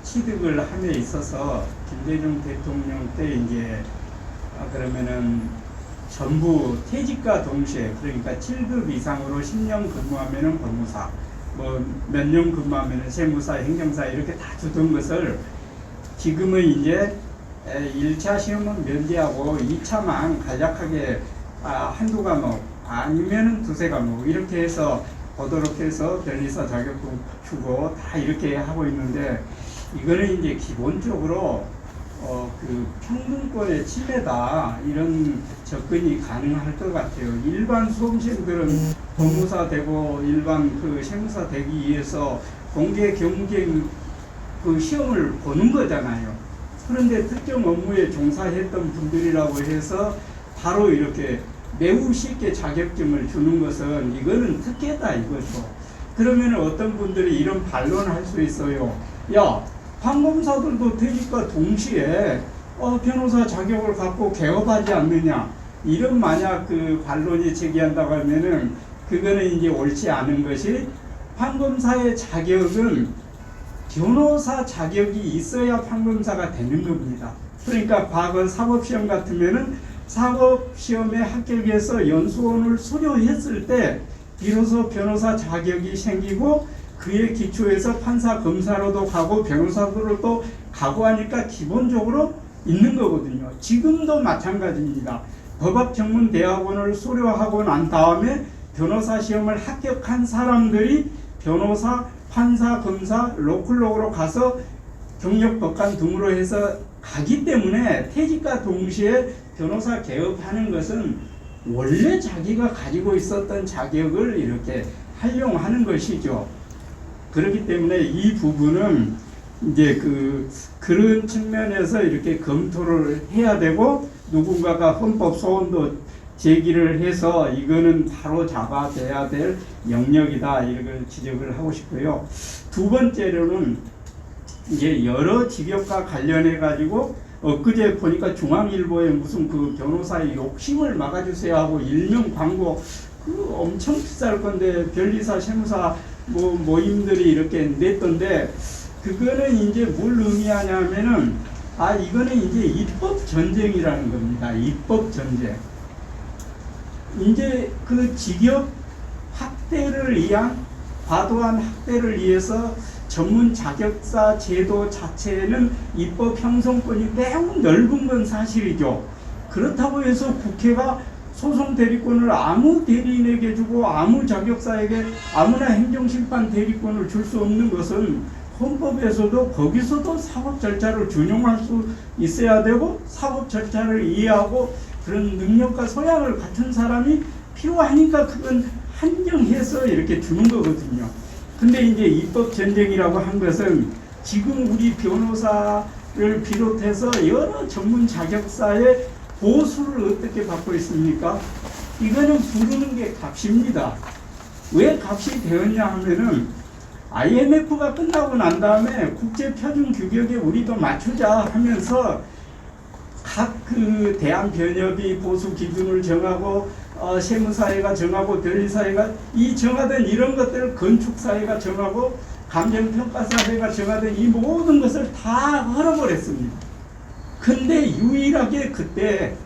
취득을 함에 있어서 김대중 대통령 때 이제 그러면은 전부 퇴직과 동시에, 그러니까 7급 이상으로 10년 근무하면은 법무사, 뭐 몇 년 근무하면은 세무사, 행정사 이렇게 다 주던 것을 지금은 이제 1차 시험은 면제하고 2차만 간략하게 한두 과목 아니면은 두세 과목 이렇게 해서 보도록 해서 변리사 자격증 주고 다 이렇게 하고 있는데, 이거는 이제 기본적으로 그 평등권의 침해다 이런 접근이 가능할 것 같아요. 일반 수험생들은 법무사 되고 일반 그 세무사 되기 위해서 공개 경쟁 그 시험을 보는 거잖아요. 그런데 특정 업무에 종사했던 분들이라고 해서 바로 이렇게 매우 쉽게 자격증을 주는 것은 이거는 특혜다 이거죠. 그러면 어떤 분들이 이런 반론을 할 수 있어요. 야, 판검사들도 퇴직과 동시에 변호사 자격을 갖고 개업하지 않느냐, 이런 만약 그 반론이 제기한다고 하면은 그거는 이제 옳지 않은 것이, 판검사의 자격은 변호사 자격이 있어야 판검사가 되는 겁니다. 그러니까 과거 사법시험 같으면은 사법시험에 합격해서 연수원을 수료했을 때 비로소 변호사 자격이 생기고, 그에 기초해서 판사 검사로도 가고 변호사로도 가고 하니까 기본적으로 있는 거거든요. 지금도 마찬가지입니다. 법학전문대학원을 수료하고 난 다음에 변호사 시험을 합격한 사람들이 변호사, 판사, 검사, 로클록으로 가서 경력법관 등으로 해서 가기 때문에 퇴직과 동시에 변호사 개업하는 것은 원래 자기가 가지고 있었던 자격을 이렇게 활용하는 것이죠. 그렇기 때문에 이 부분은 이제 그런 측면에서 이렇게 검토를 해야 되고, 누군가가 헌법 소원도 제기를 해서 이거는 바로 잡아줘야 될 영역이다 이걸 지적을 하고 싶고요. 두 번째로는 이제 여러 직역과 관련해 가지고 엊그제 보니까 중앙일보에 무슨 그 변호사의 욕심을 막아주세요 하고 일명 광고 그 엄청 비쌀 건데 변리사 세무사 뭐 모임들이 이렇게 냈던데, 그거는 이제 뭘 의미하냐면은 이거는 이제 입법 전쟁이라는 겁니다. 입법 전쟁. 이제 그 직역 확대를 위한, 과도한 확대를 위해서 전문 자격사 제도 자체는 입법 형성권이 매우 넓은 건 사실이죠. 그렇다고 해서 국회가 소송 대리권을 아무 대리인에게 주고 아무 자격사에게 아무나 행정심판 대리권을 줄 수 없는 것은 헌법에서도 거기서도 사법 절차를 준용할 수 있어야 되고 사법 절차를 이해하고 그런 능력과 소양을 갖춘 사람이 필요하니까 그건 한정해서 이렇게 주는 거거든요. 근데 이제 입법 전쟁이라고 한 것은 지금 우리 변호사를 비롯해서 여러 전문 자격사의 보수를 어떻게 받고 있습니까? 이거는 부르는 게 값입니다. 왜 값이 되었냐 하면은 IMF가 끝나고 난 다음에 국제표준 규격에 우리도 맞추자 하면서 각 그 대한변협이 보수 기준을 정하고 세무사회가 정하고 변리사회가 이 정하던 이런 것들을 건축사회가 정하고 감정평가사회가 정하던 이 모든 것을 다 헐어버렸습니다. 근데 유일하게 그때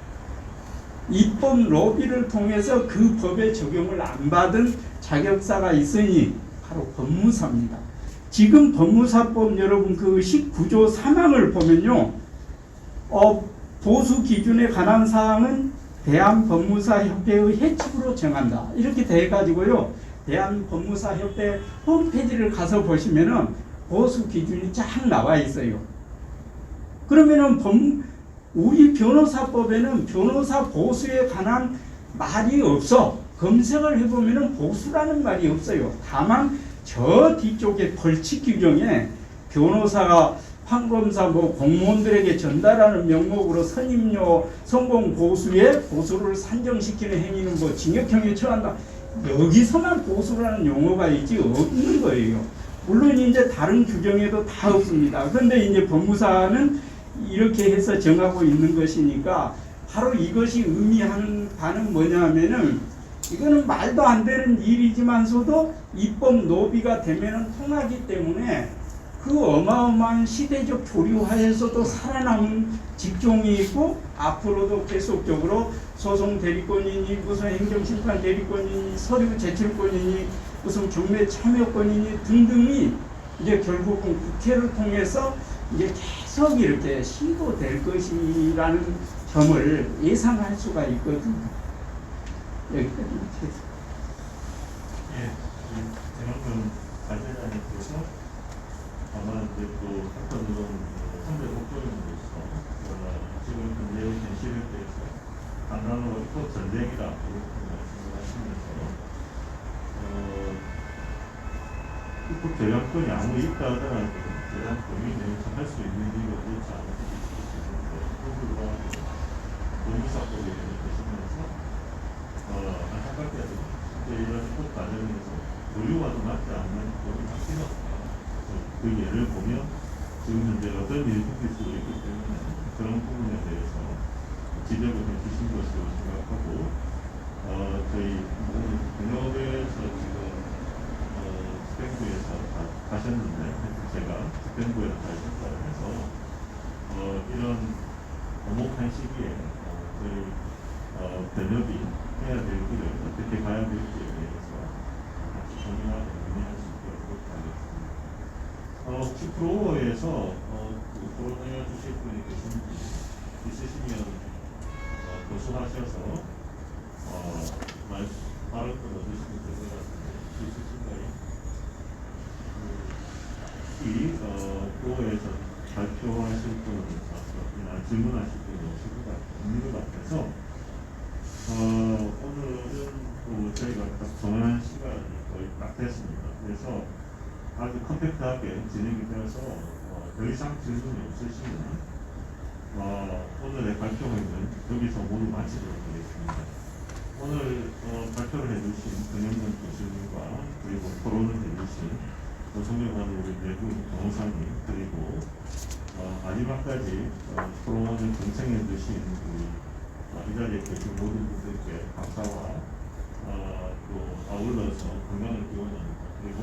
입법 로비를 통해서 그 법의 적용을 안 받은 자격사가 있으니 바로 법무사입니다. 지금 법무사법 여러분 그 19조 3항을 보면요. 보수 기준에 관한 사항은 대한법무사협회의 해칙으로 정한다. 이렇게 돼 가지고요. 대한법무사협회 홈페이지를 가서 보시면은 보수 기준이 쫙 나와 있어요. 그러면은 우리 변호사법에는 변호사 보수에 관한 말이 없어. 검색을 해보면은 보수라는 말이 없어요. 다만 저 뒤쪽에 벌칙 규정에 변호사가 판검사 공무원들에게 전달하는 명목으로 선임료 성공 보수에 보수를 산정시키는 행위는 징역형에 처한다. 여기서만 보수라는 용어가 있지 없는 거예요. 물론 이제 다른 규정에도 다 없습니다. 그런데 이제 법무사는 이렇게 해서 정하고 있는 것이니까 바로 이것이 의미하는 바는 뭐냐면은 이거는 말도 안 되는 일이지만서도 입법 노비가 되면은 통하기 때문에 그 어마어마한 시대적 조류하에서도 살아남은 직종이 있고 앞으로도 계속적으로 소송 대리권이니 무슨 행정심판 대리권이니 서류 제출권이니 무슨 경매 참여권이니 등등이 이제 결국은 국회를 통해서 이제 계속 이렇게 시도될 것이라는 점을 예상할 수가 있거든요. 여기까지 예, 그만큼 발전자님께서 아마 이제 또 사건으로 선배 목표인으로서 지금 현재 현실에 대해서 한단어로 입법 전쟁이다 이렇게 말씀을 하시면서 입법 재량권이 아무리 있다 하더라도 재량 범위 내에 할 수 있는 이유가 그렇지 않을 수 있는데 그거와 법무사법에 대해서 안타깝게도 이런 입법 과정에서 교류와도 맞지 않는 법이 바뀌는 그 예를 보면 지금 현재 어떤 일이 생길 수도 있기 때문에 그런 부분에 대해서 지적을 해주신 것으로 생각하고 저희 변협에서 지금 스pen구에서 가셨는데 제가 스pen구에서 잘 참가를 해서 이런 오목한 시기에 저희 변협이 해야 될 길을 어떻게 가야 될지에 대해서 같이 고민하고 논의할 수 있도록 하겠습니다. 혹시 프로에서 토론해 주실 분이 있으시면 고소하셔서 발언 얻으시면 될 것 같은데 있으신가요? 이 프로에서 발표하실 분은 질문하실 분이 없는 것 같아서 오늘은 저희가 딱 정한 시간이 거의 딱 됐습니다. 그래서 아주 컴팩트하게 진행이 되어서 더 이상 질문이 없으시면 오늘의 발표회는 여기서 모두 마치도록 하겠습니다. 오늘 발표를 해주신 권영근 교수님과 그리고 토론을 해주신 존경하는 우리 내부 변호사님 그리고 마지막까지 토론을 경청해 주신 이 자리에 계신 모든 분들께 감사와 또 아울러서 건강을 기원합니다. 그리고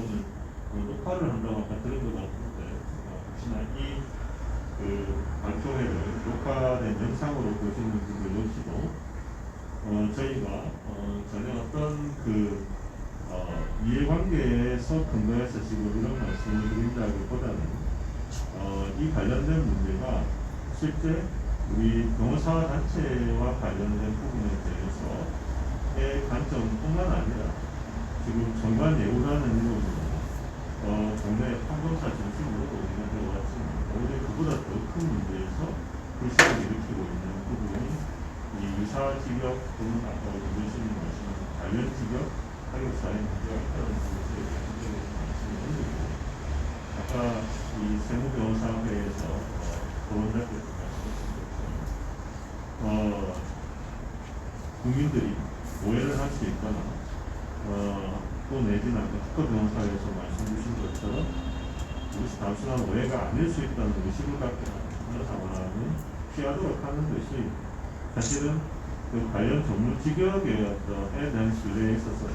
오늘 녹화를 한다고 아까 들은 것 같은데 혹시나 이 발표회를 녹화된 영상으로 보시는 분들 역시도 저희가 전혀 어떤 이해관계에서 근거해서 지금 이런 말씀을 드린다기보다는 이 관련된 문제가 실제 우리 변호사 단체와 관련된 부분에 대해서의 관점뿐만 아니라 지금 정관 예우라는 이름으로 국내 판검사 중심으로도 운영되어 왔지만 오히려 그보다 더 큰 문제에서 불씨를 일으키고 있는 부분이 이 유사 직역 또는 아까 교수님 말씀하신 관련 직역 사격사의 문제가 있다는 것에 대한 말씀을 드리고 아까 이 세무변호사회에서 토론자께서 말씀하신 것처럼 국민들이 오해를 할 수 있거나 또 내지는 아까 특허변호사에서 말씀 주신 것처럼 이것이 단순한 오해가 아닐 수 있다는 의식을 갖게 하는 상황을 피하도록 하는 것이 사실은 그 관련 전문 직역에 대한 신뢰에 있어서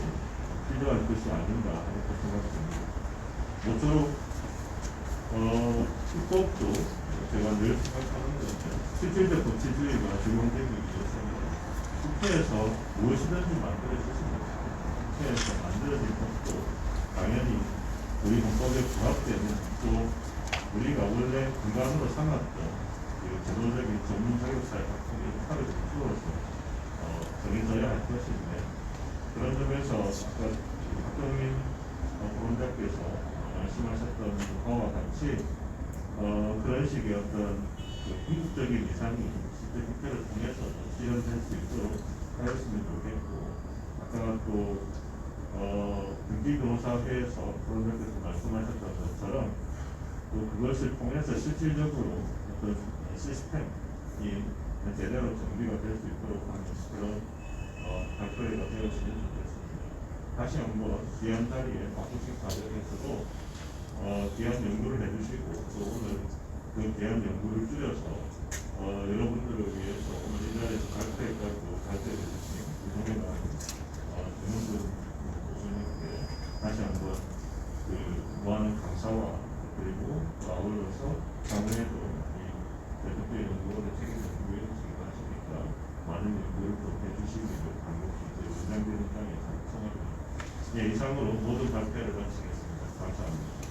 필요할 것이 아닌가 이렇게 생각됩니다. 모쪼록 입법도 제가 늘 생각하는 것은 실질적 법치주의가 적용되기 위해서는 국회에서 무엇이든지 만들어지습니다. 국회에서 만들어진 법도 당연히 우리 헌법에 부합되는 또 우리가 원래 근간으로 삼았던 제도적인 전문 자격사의 확보에 역할을 주어서 정해져야 할 것인데 그런 점에서 아까 박정민 보론자께서 말씀하셨던 바와 같이 그런 식의 어떤 궁극적인 이상이 실제 국회를 통해서 실현될 수 있도록 하였으면 좋겠고 아까 또 등기변호사회에서 보론자께서 말씀하셨던 것처럼 또 그것을 통해서 실질적으로 어떤 시스템이 제대로 정비가 될 수 있도록 하는 그런 발표회가 되었으면 좋겠습니다. 다시 한번 귀한 자리에 바꾸신 과정에서도 귀한 연구를 해주시고 또 오늘 그 귀한 연구를 줄여서 여러분들을 위해서 오늘 이 자리에서 발표회까지 발표해 주신 유성현 정은근 교수님께 다시 한번 그 무한한 감사와 그리고 또 아울러서 향후에도 이 대통령 연구원의 책임 연구에 지원하시니까 많은 연구를 또 해주시기를 간곡히 원장님 입장에서 청합니다. 예, 이상으로 모든 발표를 마치겠습니다. 감사합니다.